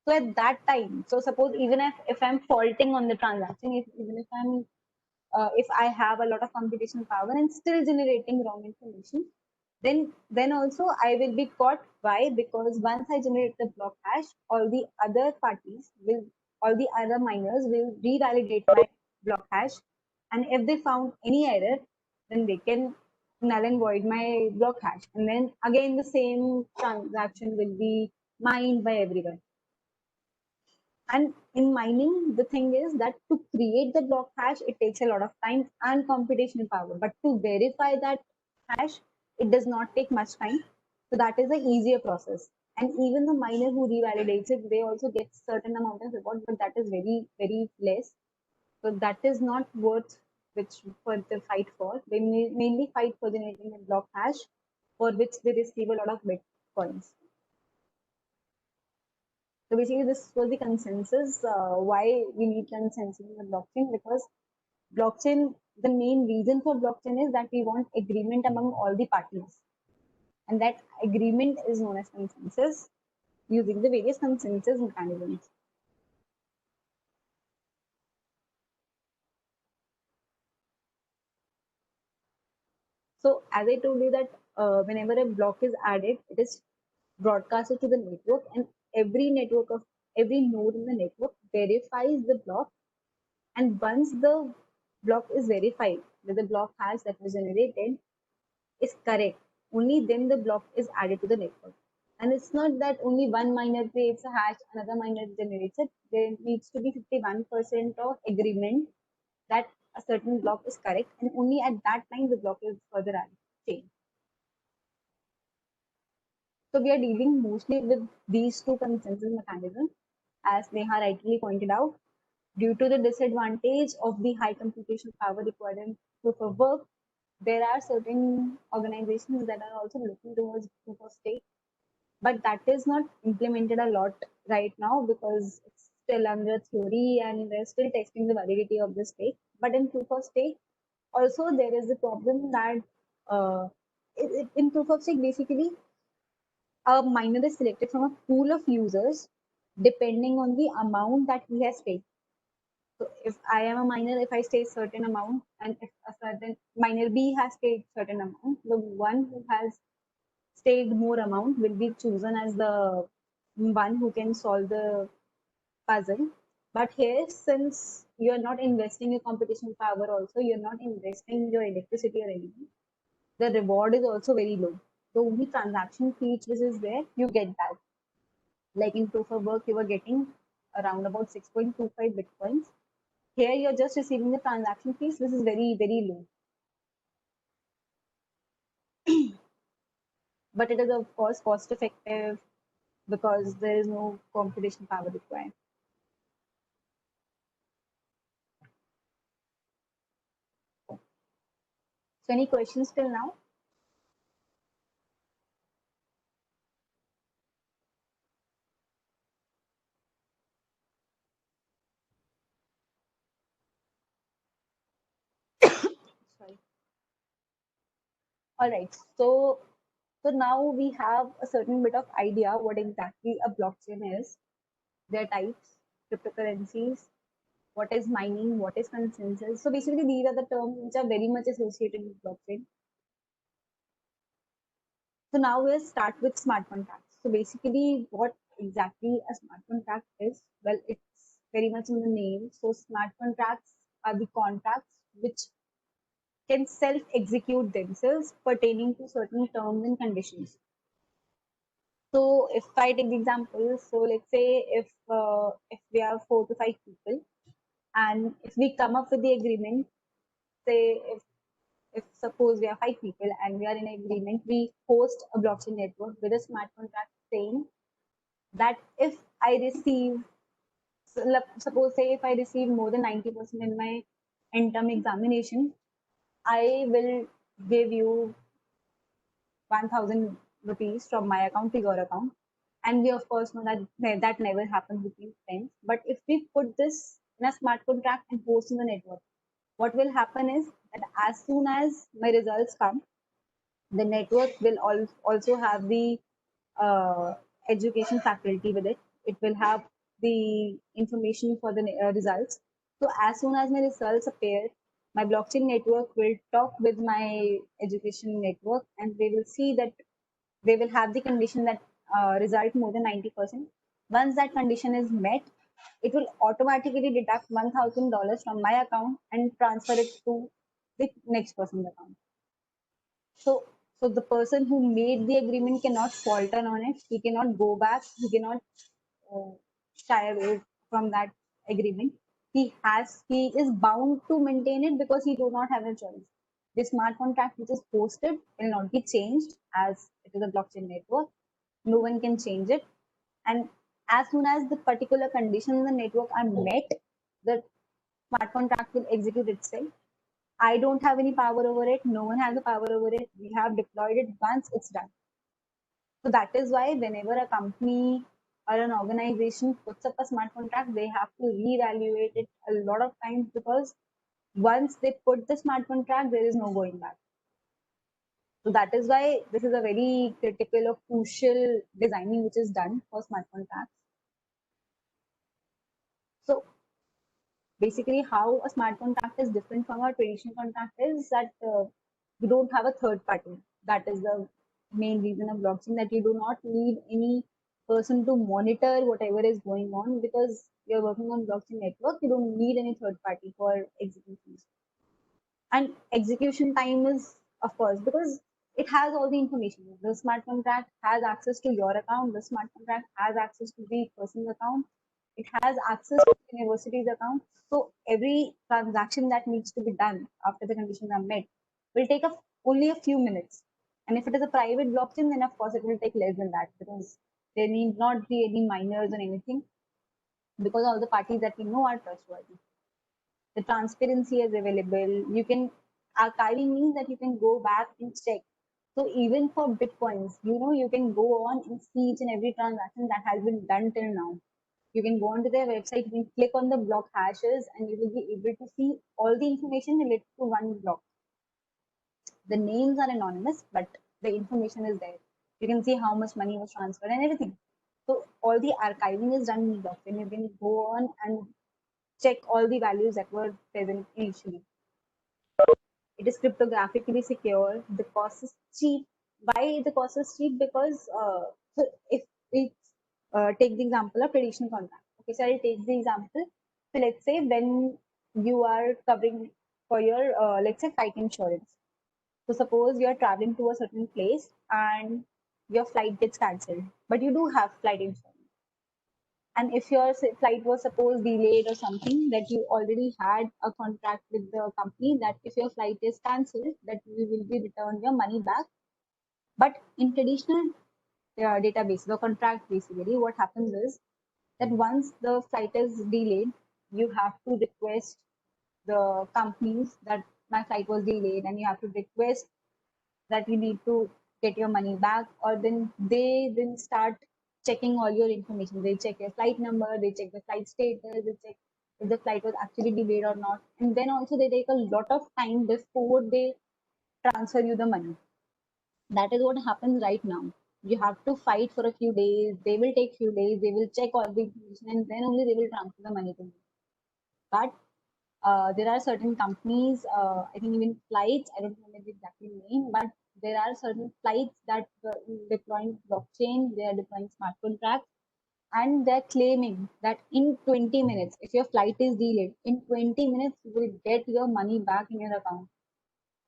A: So at that time, so suppose even if I'm faulting on the transaction, even if I have a lot of computational power and still generating wrong information, then also I will be caught. Why? Because once I generate the block hash, all the other miners will revalidate my block hash, and if they found any error, then they can null and void my block hash, and then again the same transaction will be mined by everyone. And in mining, the thing is that to create the block hash, it takes a lot of time and computational power. But to verify that hash, it does not take much time. So that is the easier process. And even the miner who revalidates it, they also get certain amount of reward, but that is very, very less. So that is not worth which for the fight for. They mainly fight for generating a block hash, for which they receive a lot of bitcoins. So basically, this was the consensus. Why we need consensus in the blockchain? Because blockchain, the main reason for blockchain is that we want agreement among all the parties, and that agreement is known as consensus using the various consensus mechanisms. So as I told you that whenever a block is added, it is broadcasted to the network, and every node in the network verifies the block. And once the block is verified, that the block hash that was generated is correct, only then the block is added to the network. And it's not that only one miner creates a hash, another miner generates it. There needs to be 51% of agreement that a certain block is correct, and only at that time the block is further changed. So we are dealing mostly with these two consensus mechanisms, as Neha rightly pointed out. Due to the disadvantage of the high computation power required in proof of work, there are certain organizations that are also looking towards proof of stake, but that is not implemented a lot right now because it's still under theory and they're still testing the validity of the stake. But in proof of stake, also there is a problem that in proof of stake, basically, a miner is selected from a pool of users depending on the amount that he has staked. So if I am a miner, if I stake certain amount, and if a certain miner B has staked certain amount, the one who has staked more amount will be chosen as the one who can solve the puzzle. But here, since you're not investing your computational power, also you're not investing your electricity or anything, the reward is also very low. The only transaction fee which is there, you get that. Like in proof of work, you were getting around about 6.25 bitcoins. Here, you're just receiving the transaction fees. This is very, very low. But it is, of course, cost effective because there is no computational power required. So, any questions till now? Sorry. All right. So now we have a certain bit of idea what exactly a blockchain is, their types, cryptocurrencies, what is mining, what is consensus. So basically, these are the terms which are very much associated with blockchain. So now we'll start with smart contracts. So basically, what exactly a smart contract is? Well, it's very much in the name. So smart contracts are the contracts which can self-execute themselves pertaining to certain terms and conditions. So if I take the example, so let's say if we have 4 to 5 people, and if we come up with the agreement, say if suppose we are 5 people and we are in agreement, we host a blockchain network with a smart contract saying that if I receive, suppose say if I receive more than 90% in my end-term examination, I will give you 1,000 rupees from my account to your account. And we of course know that that never happens between friends. But if we put this in a smart contract and post in the network, what will happen is that as soon as my results come, the network will also have the uh, education faculty with it. It will have the information for the results. So as soon as my results appear, my blockchain network will talk with my education network, and they will see that they will have the condition that result more than 90%. Once that condition is met, it will automatically deduct $1,000 from my account and transfer it to the next person's account. So the person who made the agreement cannot falter on it. He cannot go back. He cannot uh, shy away from that agreement. He is bound to maintain it because he do not have a choice. The smart contract which is posted will not be changed as it is a blockchain network. No one can change it. And as soon as the particular conditions in the network are met, the smart contract will execute itself. I don't have any power over it. No one has the power over it. We have deployed it once, it's done. So that is why whenever a company or an organization puts up a smart contract, they have to reevaluate it a lot of times because once they put the smart contract, there is no going back. So that is why this is a very critical or crucial designing which is done for smart contracts. So basically, how a smart contract is different from a traditional contract is that you don't have a third party. That is the main reason of blockchain, that you do not need any person to monitor whatever is going on because you're working on blockchain network. You don't need any third party for executions. And execution time is, of course, because it has all the information. The smart contract has access to your account. The smart contract has access to the person's account. It has access to the university's account. So every transaction that needs to be done after the conditions are met will take only a few minutes. And if it is a private blockchain, then of course it will take less than that, because there need not be any miners or anything, because all the parties that we know are trustworthy. The transparency is available. You can archiving means that you can go back and check. So even for bitcoins, you can go on and see each and every transaction that has been done till now. You can go onto their website, you can click on the block hashes, and you will be able to see all the information related to one block. The names are anonymous, but the information is there. You can see how much money was transferred and everything. So all the archiving is done in blockchain. You can go on and check all the values that were present initially. It is cryptographically secure. The cost is cheap. Why the cost is cheap? Because so if we take the example of traditional contract. Okay, so I'll take the example. So let's say when you are covering for your let's say flight insurance. So suppose you are traveling to a certain place and your flight gets cancelled, but you do have flight insurance. And if your flight was suppose delayed or something, that you already had a contract with the company that if your flight is cancelled, that you will be returned your money back. But in traditional database, the contract basically, what happens is that once the flight is delayed, you have to request the companies that my flight was delayed, and you have to request that you need to get your money back, or then they then start checking all your information. They check your flight number, they check the flight status, they check if the flight was actually delayed or not, and then also they take a lot of time before they transfer you the money. That is what happens right now. You have to fight for a few days, they will take few days, they will check all the information, and then only they will transfer the money to you. But there are certain companies, I think even flights, I don't remember the exact name, but there are certain flights that deploying blockchain, they are deploying smart contracts, and they're claiming that in 20 minutes, if your flight is delayed, in 20 minutes, you will get your money back in your account.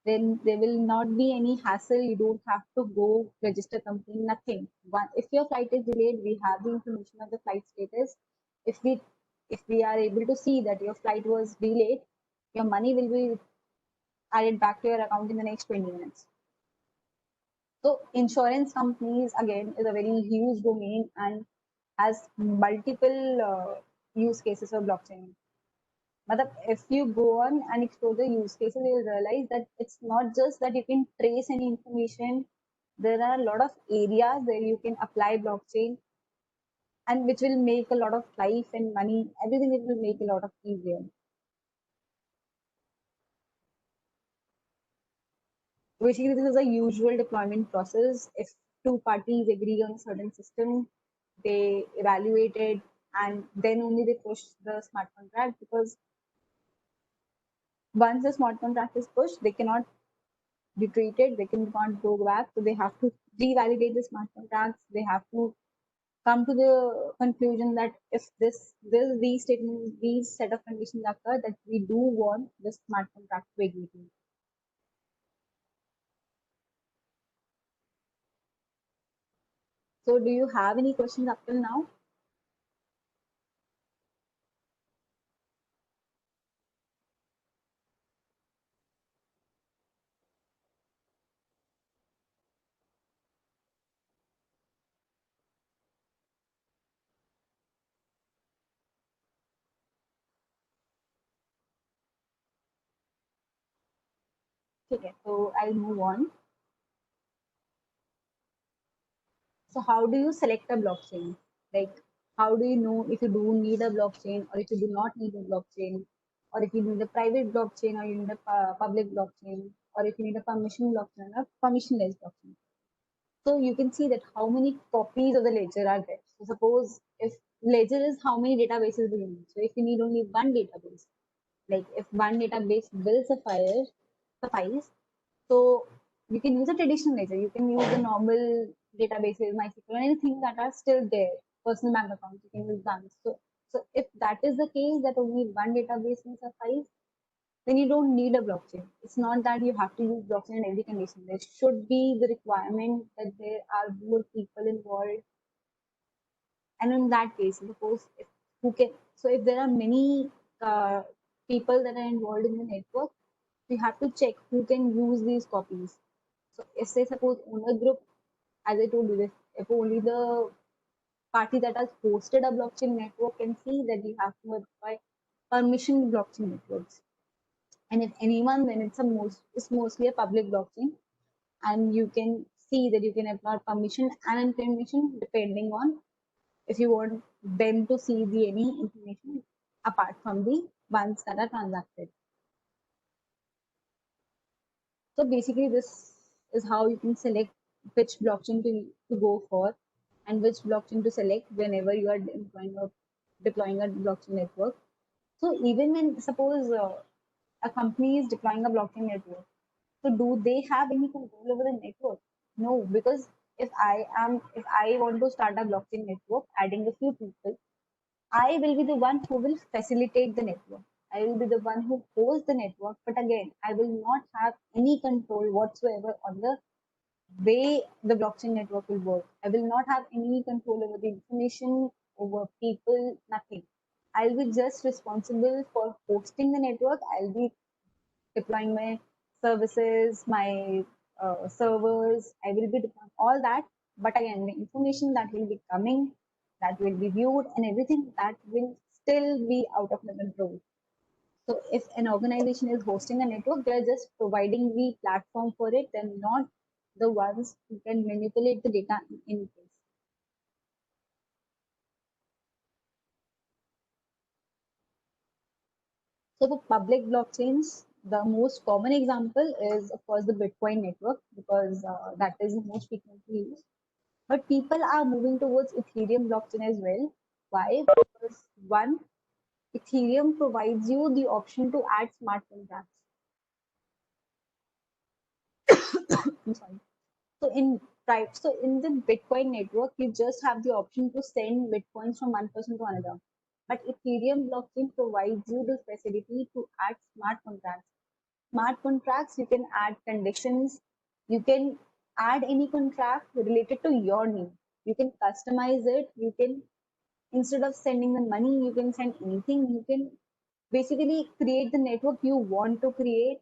A: Then there will not be any hassle. You don't have to go register company, nothing. If your flight is delayed, we have the information of the flight status. If we are able to see that your flight was delayed, your money will be added back to your account in the next 20 minutes. So insurance companies again is a very huge domain and has multiple use cases of blockchain. But if you go on and explore the use cases, you will realize that it's not just that you can trace any information. There are a lot of areas where you can apply blockchain, and which will make a lot of life and money, everything it will make a lot of easier. Basically, this is a usual deployment process. If two parties agree on a certain system, they evaluate it, and then only they push the smart contract, because once the smart contract is pushed, they cannot be treated, they cannot go back. So they have to revalidate the smart contracts. They have to come to the conclusion that if these statements, these set of conditions occur, that we do want the smart contract to execute. So do you have any questions up till now? Okay, so I'll move on. So how do you select a blockchain? Like, how do you know if you do need a blockchain or if you do not need a blockchain, or if you need a private blockchain or you need a public blockchain, or if you need a permission blockchain or permissionless blockchain? So you can see that how many copies of the ledger are there. So suppose if ledger is how many databases do you need. So if you need only one database, like if one database will suffice, so you can use a traditional ledger. You can use the normal databases, MySQL, anything that are still there. Personal bank accounts, you can use them. So if that is the case, that only one database will suffice, then you don't need a blockchain. It's not that you have to use blockchain in every condition. There should be the requirement that there are more people involved. And in that case, suppose if who can, so if there are many people that are involved in the network, you have to check who can use these copies. So if say suppose owner group, as I told you, if only the party that has hosted a blockchain network can see, that you have to apply permission blockchain networks. And if anyone, then it's mostly a public blockchain, and you can see that you can apply permission and information depending on if you want them to see the any information apart from the ones that are transacted. So basically, this is how you can select which blockchain to go for and which blockchain to select whenever you are deploying a blockchain network. So even when suppose a company is deploying a blockchain network, so do they have any control over the network? No, because if I want to start a blockchain network, adding a few people, I will be the one who will facilitate the network. I will be the one who hosts the network, but again, I will not have any control whatsoever on the way the blockchain network will work. I will not have any control over the information, over people, nothing. I'll be just responsible for hosting the network. I'll be deploying my services, my servers. I will be deploying all that. But again, the information that will be coming, that will be viewed, and everything that will still be out of my control. So if an organization is hosting a network, they're just providing the platform for it. They're not the ones who can manipulate the data in any case. So for public blockchains, the most common example is of course the Bitcoin network, because that is the most frequently used. But people are moving towards Ethereum blockchain as well. Why? Because one, Ethereum provides you the option to add smart contracts. I'm sorry. So in the Bitcoin network, you just have the option to send Bitcoins from one person to another. But Ethereum blockchain provides you the facility to add smart contracts. Smart contracts, you can add conditions. You can add any contract related to your need. You can customize it. You can, instead of sending the money, you can send anything. You can basically create the network you want to create,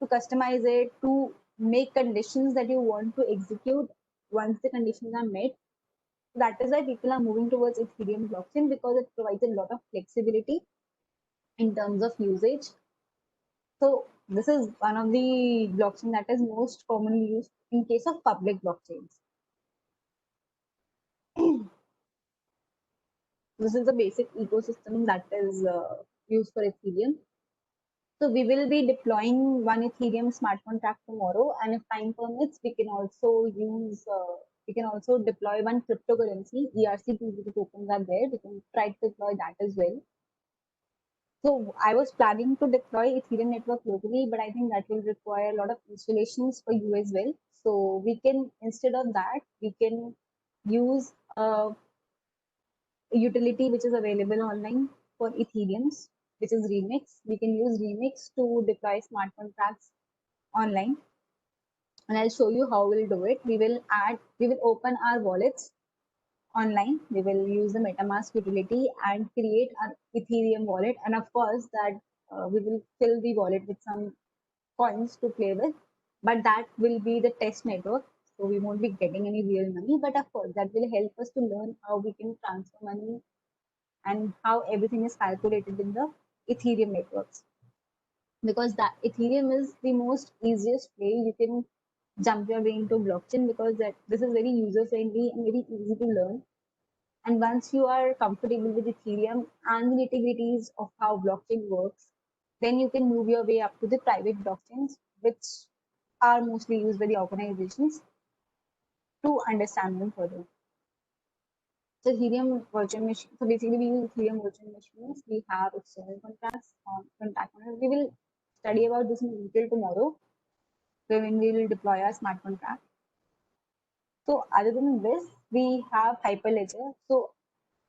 A: to customize it, to make conditions that you want to execute once the conditions are met. That is why people are moving towards Ethereum blockchain, because it provides a lot of flexibility in terms of usage. So this is one of the blockchain that is most commonly used in case of public blockchains. This is the basic ecosystem that is used for Ethereum. So we will be deploying one Ethereum smart contract tomorrow, and if time permits, we can also deploy one cryptocurrency. ERC-20 tokens are there. We can try to deploy that as well. So I was planning to deploy Ethereum network locally, but I think that will require a lot of installations for you as well. So we can, instead of that, we can use a utility which is available online for Ethereums, which is Remix. We can use Remix to deploy smart contracts online. And I'll show you how we'll do it. We will open our wallets online. We will use the MetaMask utility and create an Ethereum wallet. And of course, that we will fill the wallet with some coins to play with. But that will be the test network. So we won't be getting any real money. But of course, that will help us to learn how we can transfer money and how everything is calculated in the Ethereum networks. Because that Ethereum is the most easiest way you can jump your way into blockchain, because that this is very user friendly and very easy to learn. And once you are comfortable with Ethereum and the nitty-gritties of how blockchain works, then you can move your way up to the private blockchains, which are mostly used by the organizations to understand them further. So Ethereum virtual machine. So basically, we use Ethereum virtual machines. We have external contracts on contract. We will study about this in detail tomorrow, when we will deploy our smart contract. So other than this, we have Hyperledger. So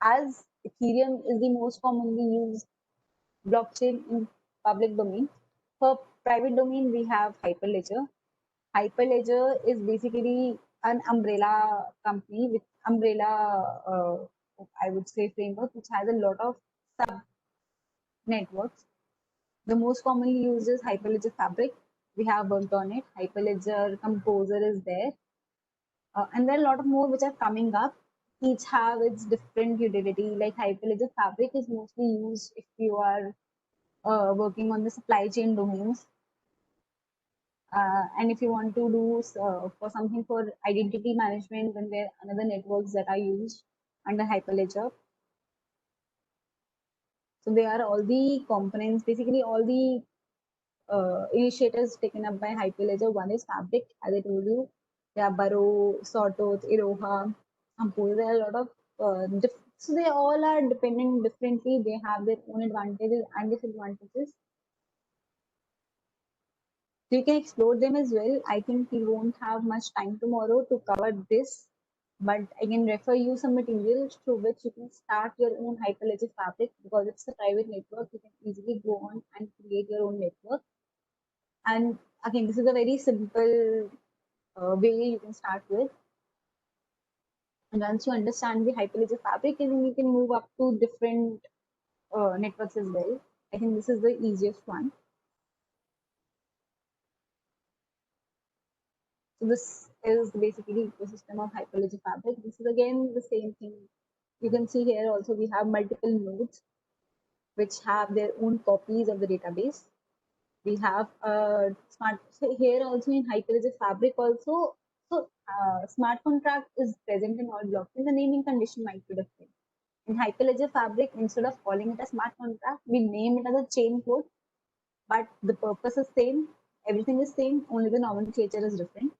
A: as Ethereum is the most commonly used blockchain in public domain. For private domain, we have Hyperledger. Hyperledger is basically an umbrella company with umbrella, I would say, framework, which has a lot of sub networks. The most commonly used is Hyperledger Fabric. We have worked on it. Hyperledger Composer is there. And there are a lot of more which are coming up. Each have its different utility. Like Hyperledger Fabric is mostly used if you are working on the supply chain domains. And if you want to do for something for identity management, then there are another networks that are used under Hyperledger. So they are all the components, basically all the initiatives taken up by Hyperledger. One is Fabric, as I told you. There are Burrow, Sawtooth, Iroha, Composer. There are a lot of so they all are dependent differently. They have their own advantages and disadvantages. So you can explore them as well. I think we won't have much time tomorrow to cover this, but I can refer you some materials through which you can start your own Hyperledger Fabric because it's a private network. You can easily go on and create your own network. And again, this is a very simple way you can start with. And once you understand the Hyperledger Fabric, then you can move up to different networks as well. I think this is the easiest one. So this is basically ecosystem of Hyperledger Fabric. This is again the same thing. You can see here also we have multiple nodes which have their own copies of the database. We have smart, so here also in Hyperledger Fabric also, so smart contract is present in all blockchains. The naming condition might be different. In Hyperledger Fabric, instead of calling it a smart contract, we name it as a chain code, but the purpose is same, everything is same, only the nomenclature is different.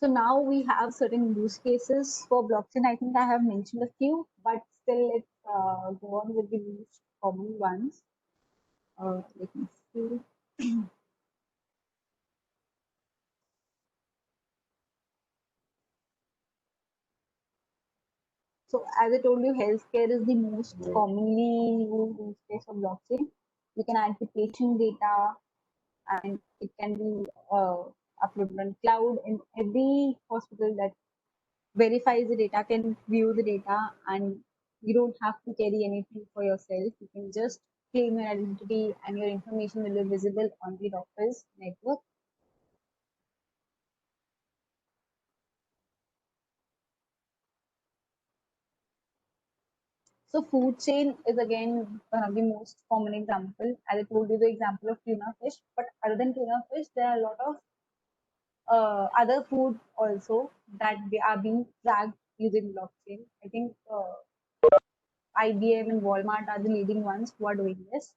A: So now we have certain use cases for blockchain. I think I have mentioned a few, but still let's go on with the most common ones. Let me see. So as I told you, healthcare is the most commonly used use case of blockchain. You can add the patient data and it can be uploaded on cloud, and every hospital that verifies the data can view the data, and you don't have to carry anything for yourself. You can just claim your identity and your information will be visible on the doctor's network. So food chain is again one of the most common example. As I told you the example of tuna fish, but other than tuna fish, there are a lot of other food also that they are being tracked using blockchain. I think IBM and Walmart are the leading ones who are doing this.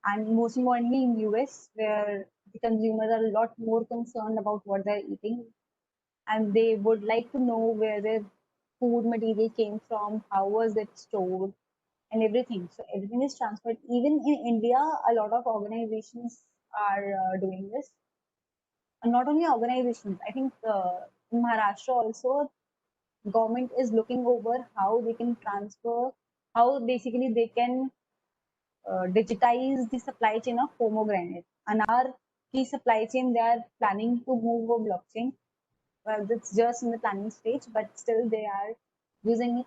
A: And most importantly in US, where the consumers are a lot more concerned about what they're eating, and they would like to know where their food material came from, how was it stored, and everything. So everything is transferred. Even in India, a lot of organizations are doing this. And not only organizations, I think in Maharashtra also, government is looking over how they can transfer, how basically they can digitize the supply chain of pomegranate. And our key supply chain, they are planning to move over blockchain. Well, it's just in the planning stage, but still they are using it.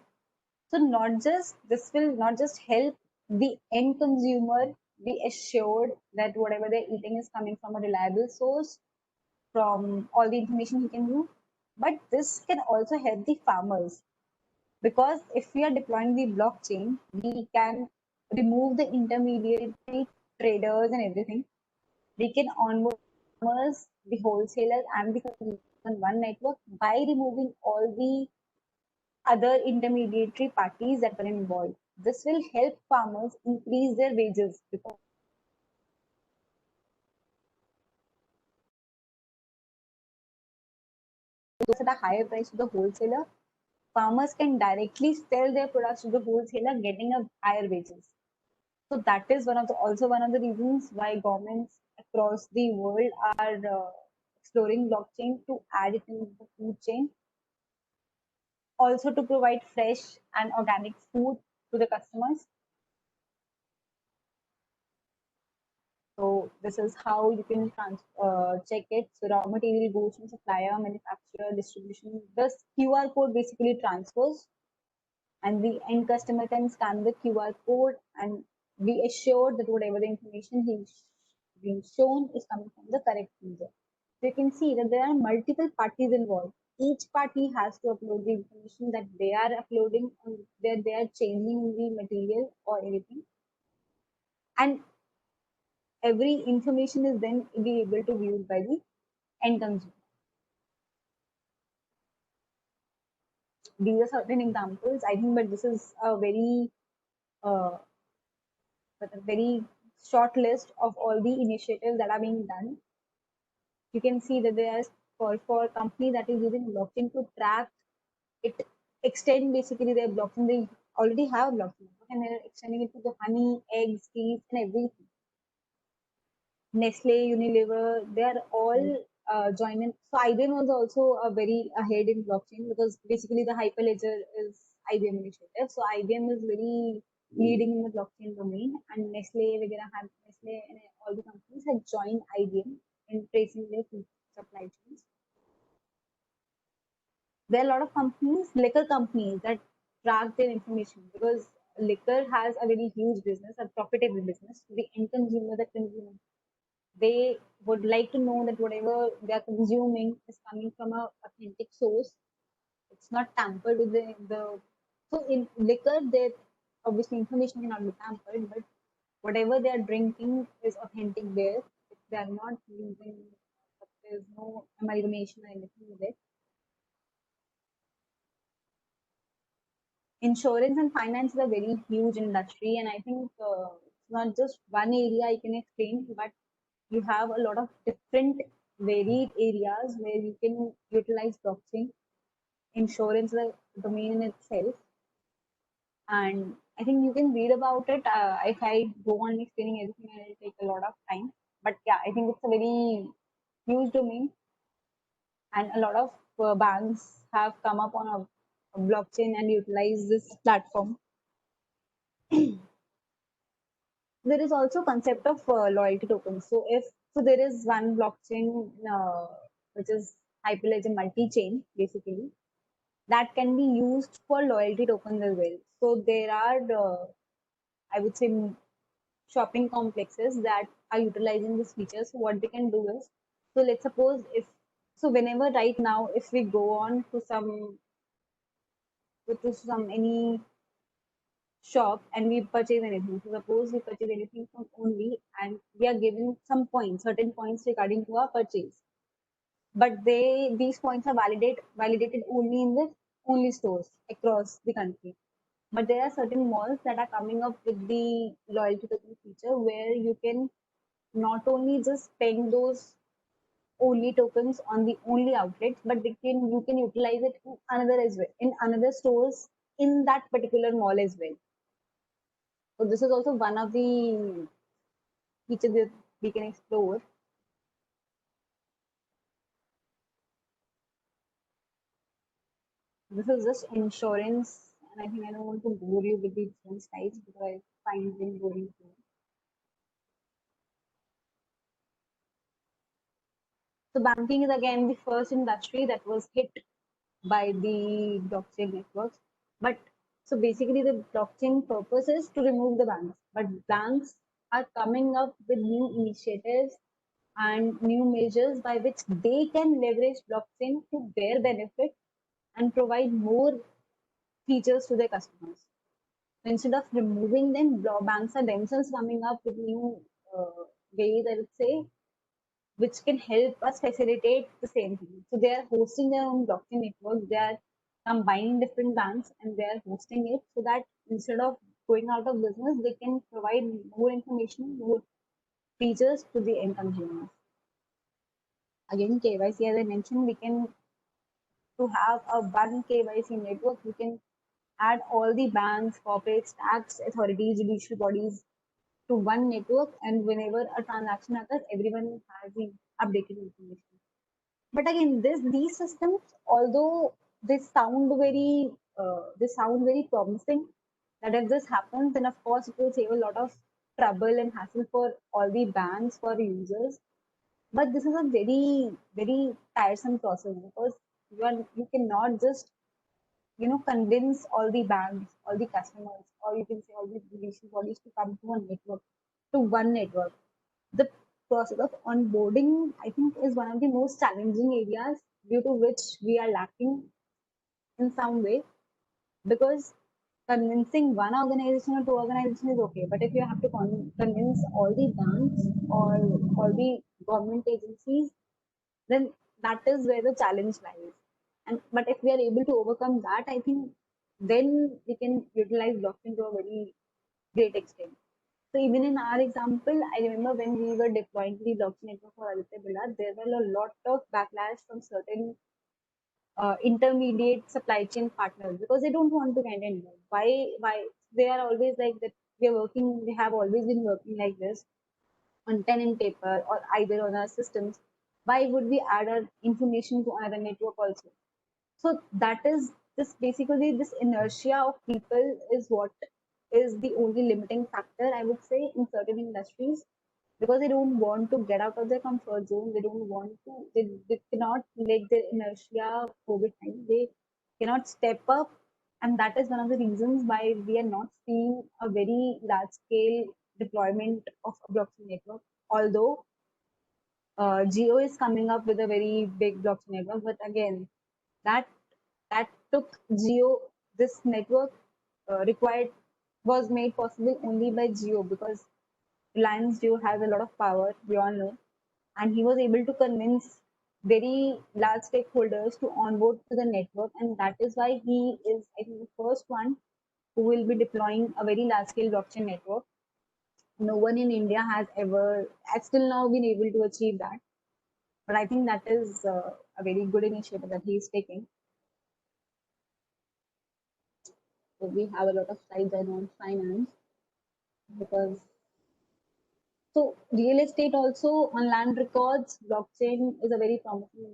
A: So not just this will not just help the end consumer be assured that whatever they're eating is coming from a reliable source, from all the information he can do, but this can also help the farmers because if we are deploying the blockchain, we can remove the intermediary traders and everything. We can onboard farmers, the wholesalers, and the consumers on one network by removing all the other intermediary parties that were involved. This will help farmers increase their wages because at a higher price to the wholesaler, farmers can directly sell their products to the wholesaler, getting a higher wages. So that is also one of the reasons why governments across the world are exploring blockchain to add it into the food chain, also to provide fresh and organic food to the customers. So this is how you can check it. So raw material goes from supplier, manufacturer, distribution. This QR code basically transfers, and the end customer can scan the QR code and be assured that whatever the information he's being shown is coming from the correct user. So you can see that there are multiple parties involved. Each party has to upload the information that they are uploading, and that they are changing the material or anything. And every information is then be able to be viewed by the end consumer. These are certain examples, I think, but this is uh, a very short list of all the initiatives that are being done. You can see that there is call for a company that is using blockchain to track it, extend basically their blockchain. They already have blockchain and they're extending it to the honey, eggs, cheese, and everything. Nestle, Unilever, they are all joining. So IBM was also a very ahead in blockchain because basically the Hyperledger is IBM initiative. So IBM is very leading in the blockchain domain, and Nestle, Nestle, and all the companies have joined IBM in tracing their food supply chains. There are a lot of companies, liquor companies, that track their information because liquor has a very huge business, a profitable business. The end consumer, the consumer, they would like to know that whatever they are consuming is coming from a authentic source. It's not tampered with the so in liquor there obviously information cannot be tampered, but whatever they are drinking is authentic there. If they are not using, there's no amalgamation or anything with it. Insurance and finance is a very huge industry, and I think it's not just one area I can explain, but you have a lot of different varied areas where you can utilize blockchain. Insurance is a domain in itself, and I think you can read about it. If I go on explaining everything, it'll take a lot of time. But yeah, I think it's a very huge domain, and a lot of banks have come up on a blockchain and utilize this platform. There is also concept of loyalty tokens. So there is one blockchain which is Hyperledger multi-chain basically that can be used for loyalty tokens as well. So there are I would say shopping complexes that are utilizing this feature. So what they can do is, so let's suppose if so whenever right now if we go on to some any shop and we purchase anything. So suppose we purchase anything from only and we are given some points, certain points regarding to our purchase. But these points are validated only in the only stores across the country. But there are certain malls that are coming up with the loyalty token feature where you can not only just spend those only tokens on the only outlets, but you can utilize it in another as well, in another stores in that particular mall as well. So this is also one of the features that we can explore. This is just insurance, and I think I don't want to bore you with the different slides because I find them boring too. So banking is again the first industry that was hit by the blockchain networks. But so basically the blockchain purpose is to remove the banks, but banks are coming up with new initiatives and new measures by which they can leverage blockchain to their benefit and provide more features to their customers. So instead of removing them, banks are themselves coming up with new ways, I would say, which can help us facilitate the same thing. So they are hosting their own blockchain network. They are combining different banks and they are hosting it so that instead of going out of business, they can provide more information, more features to the end consumers. Again, KYC, as I mentioned, we can to have a one KYC network, we can add all the banks, corporates, tax authorities, judicial bodies to one network, and whenever a transaction occurs, everyone has the updated information. But again, these systems, although they sound very promising, that if this happens, then of course it will save a lot of trouble and hassle for all the banks, for users. But this is a very, very tiresome process because you cannot just convince all the banks, all the customers, or you can say all the judicial bodies to come to a network, to one network. The process of onboarding, I think, is one of the most challenging areas due to which we are lacking in some way, because convincing one organization or two organizations is okay, but if you have to convince all the banks or all the government agencies, then that is where the challenge lies. And but if we are able to overcome that, I think then we can utilize blockchain to a very great extent. So even in our example, I remember when we were deploying the blockchain network for Aditya Birla, there were a lot of backlash from certain intermediate supply chain partners because they don't want to get involved. Why they are always like that? We are working. We have always been working like this on pen and paper or either on our systems. Why would we add our information to another network also? So that is this basically this inertia of people is what is the only limiting factor, I would say, in certain industries, because they don't want to get out of their comfort zone. They don't want to, they cannot let their inertia go behind. They cannot step up. And that is one of the reasons why we are not seeing a very large scale deployment of a blockchain network. Although Geo is coming up with a very big blockchain network, but again, that that took Geo, this network required was made possible only by Geo because Reliance Jio has a lot of power, we all know, and he was able to convince very large stakeholders to onboard to the network, and that is why he is, I think, the first one who will be deploying a very large scale blockchain network. No one in India has ever, has still now, been able to achieve that. But I think that is a very good initiative that he is taking. So we have a lot of slides on finance because so real estate also on land records, blockchain is a very promising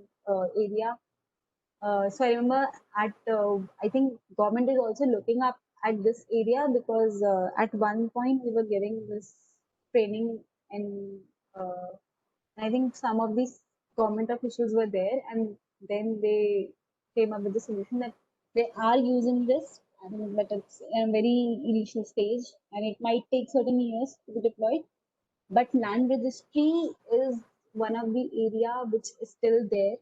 A: area. So I remember I think government is also looking up at this area because at one point we were giving this training and I think some of these government officials were there and then they came up with the solution that they are using this, but it's in a very initial stage and it might take certain years to be deployed. But land registry is one of the area which is still there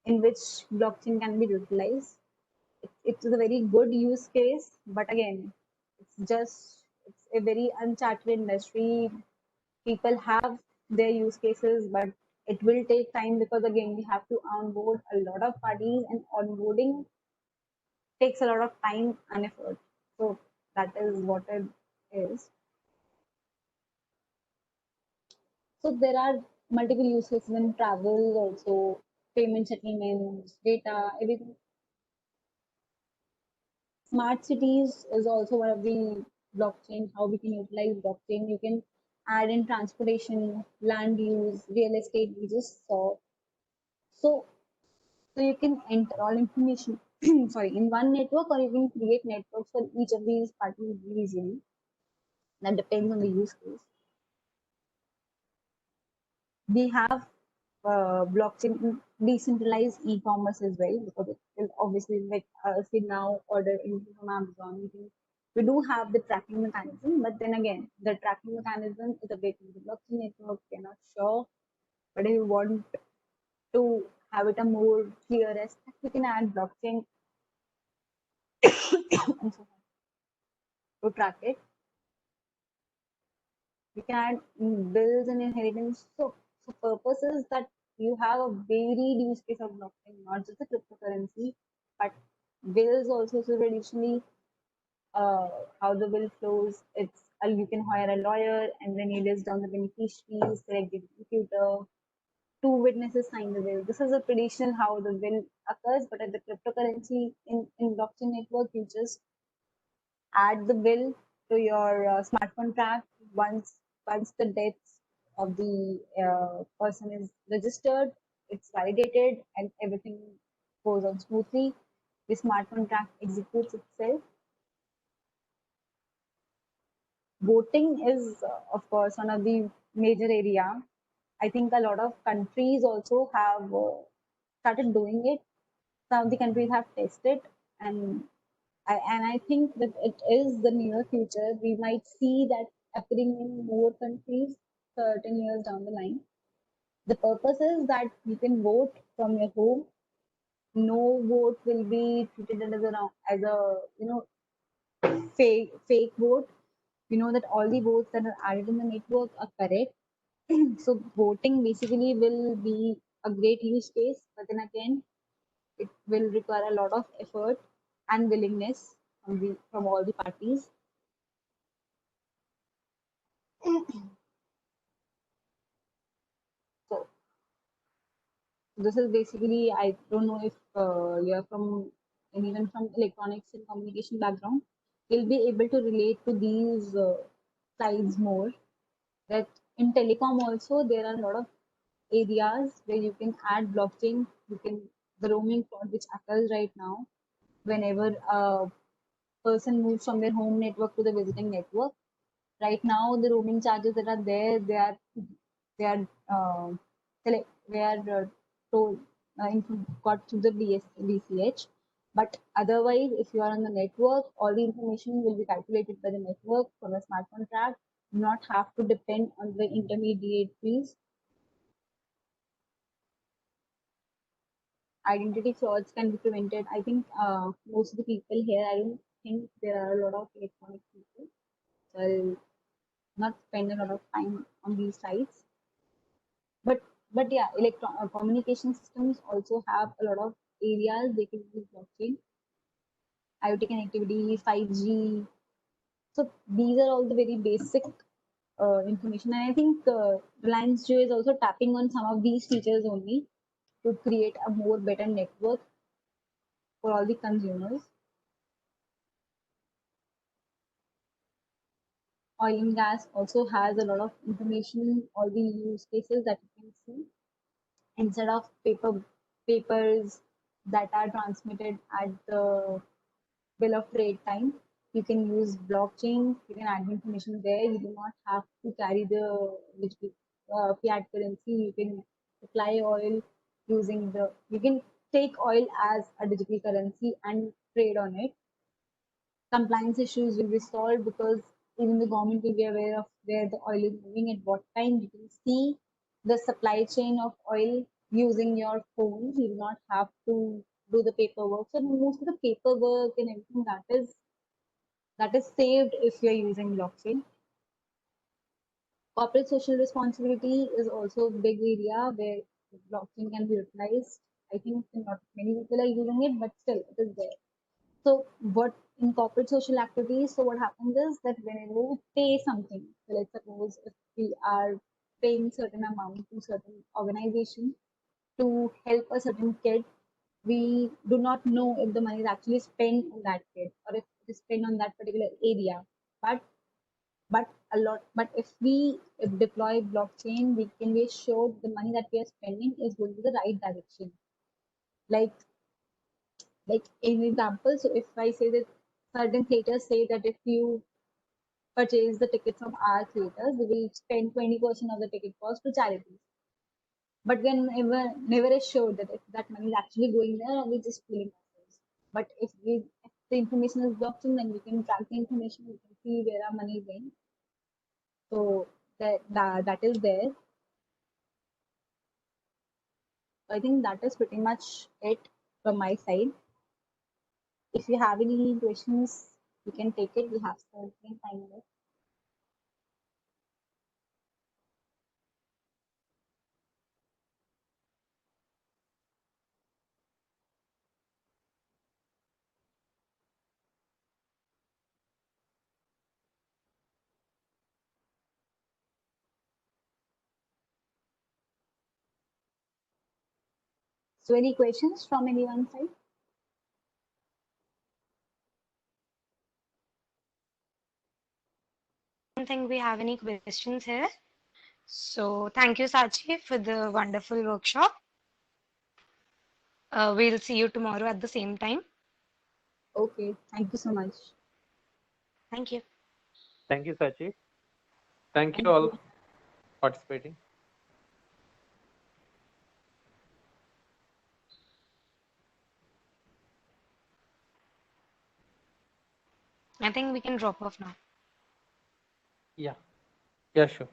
A: in which blockchain can be utilized. It's a very good use case, but again, it's a very uncharted industry. People have their use cases, but it will take time because again, we have to onboard a lot of parties, and onboarding takes a lot of time and effort. So that is what it is. So there are multiple use cases in travel, also payment settlements, data, everything. Smart cities is also one of the blockchain, how we can utilize blockchain. You can add in transportation, land use, real estate, we just saw. So, so you can enter all information, sorry, in one network, or you can create networks for each of these parties individually. That depends on the use case. We have blockchain decentralized e-commerce as well because it will obviously like if we now order anything from Amazon, we do have the tracking mechanism, but then again, the tracking mechanism is a bit in the blockchain network. We're not sure, but if you want to have it a more clear aspect, we can add blockchain I'm so sorry, to track it. We can add bills and inheritance. So purpose is that you have a varied use case of blockchain, not just a cryptocurrency, but bills also. So traditionally, how the bill flows, it's you can hire a lawyer and then you list down the beneficiaries, select the executor, two witnesses sign the will. This is a traditional how the will occurs, but at the cryptocurrency in blockchain network, you just add the will to your smart contract once the death of the person is registered, it's validated, and everything goes on smoothly. The smart contract executes itself. Voting is, of course, one of the major area. I think a lot of countries also have started doing it. Some of the countries have tested, and I think that it is the near future. We might see that appearing in more countries certain years down the line. The purpose is that you can vote from your home. No vote will be treated as a fake vote. We know that all the votes that are added in the network are correct. So voting basically will be a great use case, but then again, it will require a lot of effort and willingness from all the parties. So this is basically, I don't know if you're from anyone from electronics and communication background, will be able to relate to these slides more. That in telecom also there are a lot of areas where you can add blockchain. You can the roaming fraud which occurs right now whenever a person moves from their home network to the visiting network. Right now, the roaming charges that are there, they are they are told got through the BCH. But otherwise, if you are on the network, all the information will be calculated by the network from a smart contract. Not have to depend on the intermediaries. Identity frauds can be prevented. I think most of the people here, I don't think there are a lot of electronic people. So I'll not spend a lot of time on these sites. But yeah, communication systems also have a lot of areas they can use blockchain, IoT connectivity, 5G. So these are all the very basic information. And I think Reliance Jio is also tapping on some of these features only to create a more better network for all the consumers. Oil and gas also has a lot of information, all the use cases that you can see instead of papers that are transmitted at the bill of trade time. You can use blockchain. You can add information there. You do not have to carry the fiat currency. You can supply oil using the. You can take oil as a digital currency and trade on it. Compliance issues will be solved because even the government will be aware of where the oil is moving at what time. You can see the supply chain of oil using your phone. You do not have to do the paperwork. So most of the paperwork and everything that is saved if you're using blockchain. Corporate social responsibility is also a big area where blockchain can be utilized. I think not many people are using it, but still it is there. So what in corporate social activities, so what happens is that whenever we pay something, so let's suppose if we are paying certain amount to certain organization to help a certain kid, we do not know if the money is actually spent on that kid or if it is spent on that particular area. But but if we deploy blockchain, we can be sure the money that we are spending is going to the right direction. Like like in example, so if I say that certain theaters say that if you purchase the ticket from our theaters, we will spend 20% of the ticket cost to charities. But then never is sure that if that money is actually going there or we just fooling ourselves. But if the information is blockchain, then we can track the information, we can see where our money is going. So that is there. So I think that is pretty much it from my side. If you have any questions, you can take it. We have certain time left. So any questions from anyone side?
D: I don't think we have any questions here. So thank you, Sachi, for the wonderful workshop. We'll see you tomorrow at the same time.
A: Okay, thank you so much.
D: Thank you.
E: Thank you, Sachi. Thank you all participating.
D: I think we can drop off now.
E: Yeah. Yeah, sure.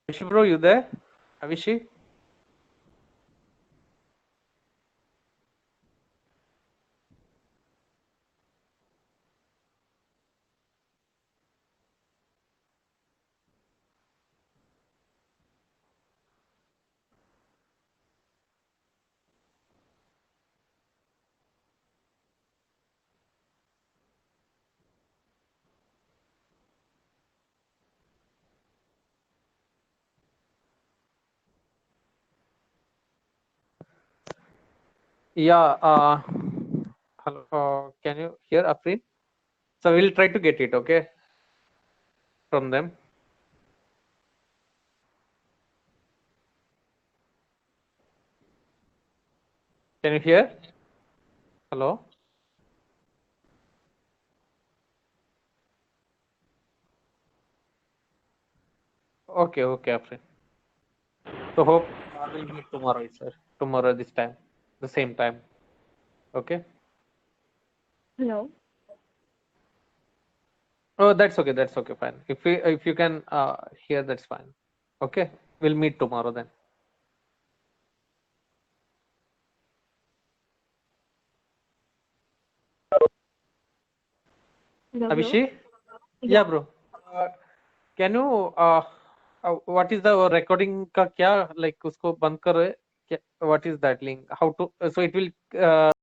E: Avishi bro, you there? Avishi? Yeah. Hello. Can you hear Afrin? So we'll try to get it, okay, from them. Can you hear? Hello? Okay, okay, Afrin. So hope we'll meet tomorrow, sir. Tomorrow this time, the same time. Okay.
C: Hello.
E: Oh, that's okay. That's okay. Fine. If you can hear, that's fine. Okay. We'll meet tomorrow then.
C: Hello, bro.
E: Abhishek? Yeah, bro. Uh, can you what is the recording का क्या like उसको बंद करो क्या what is that link how to so it will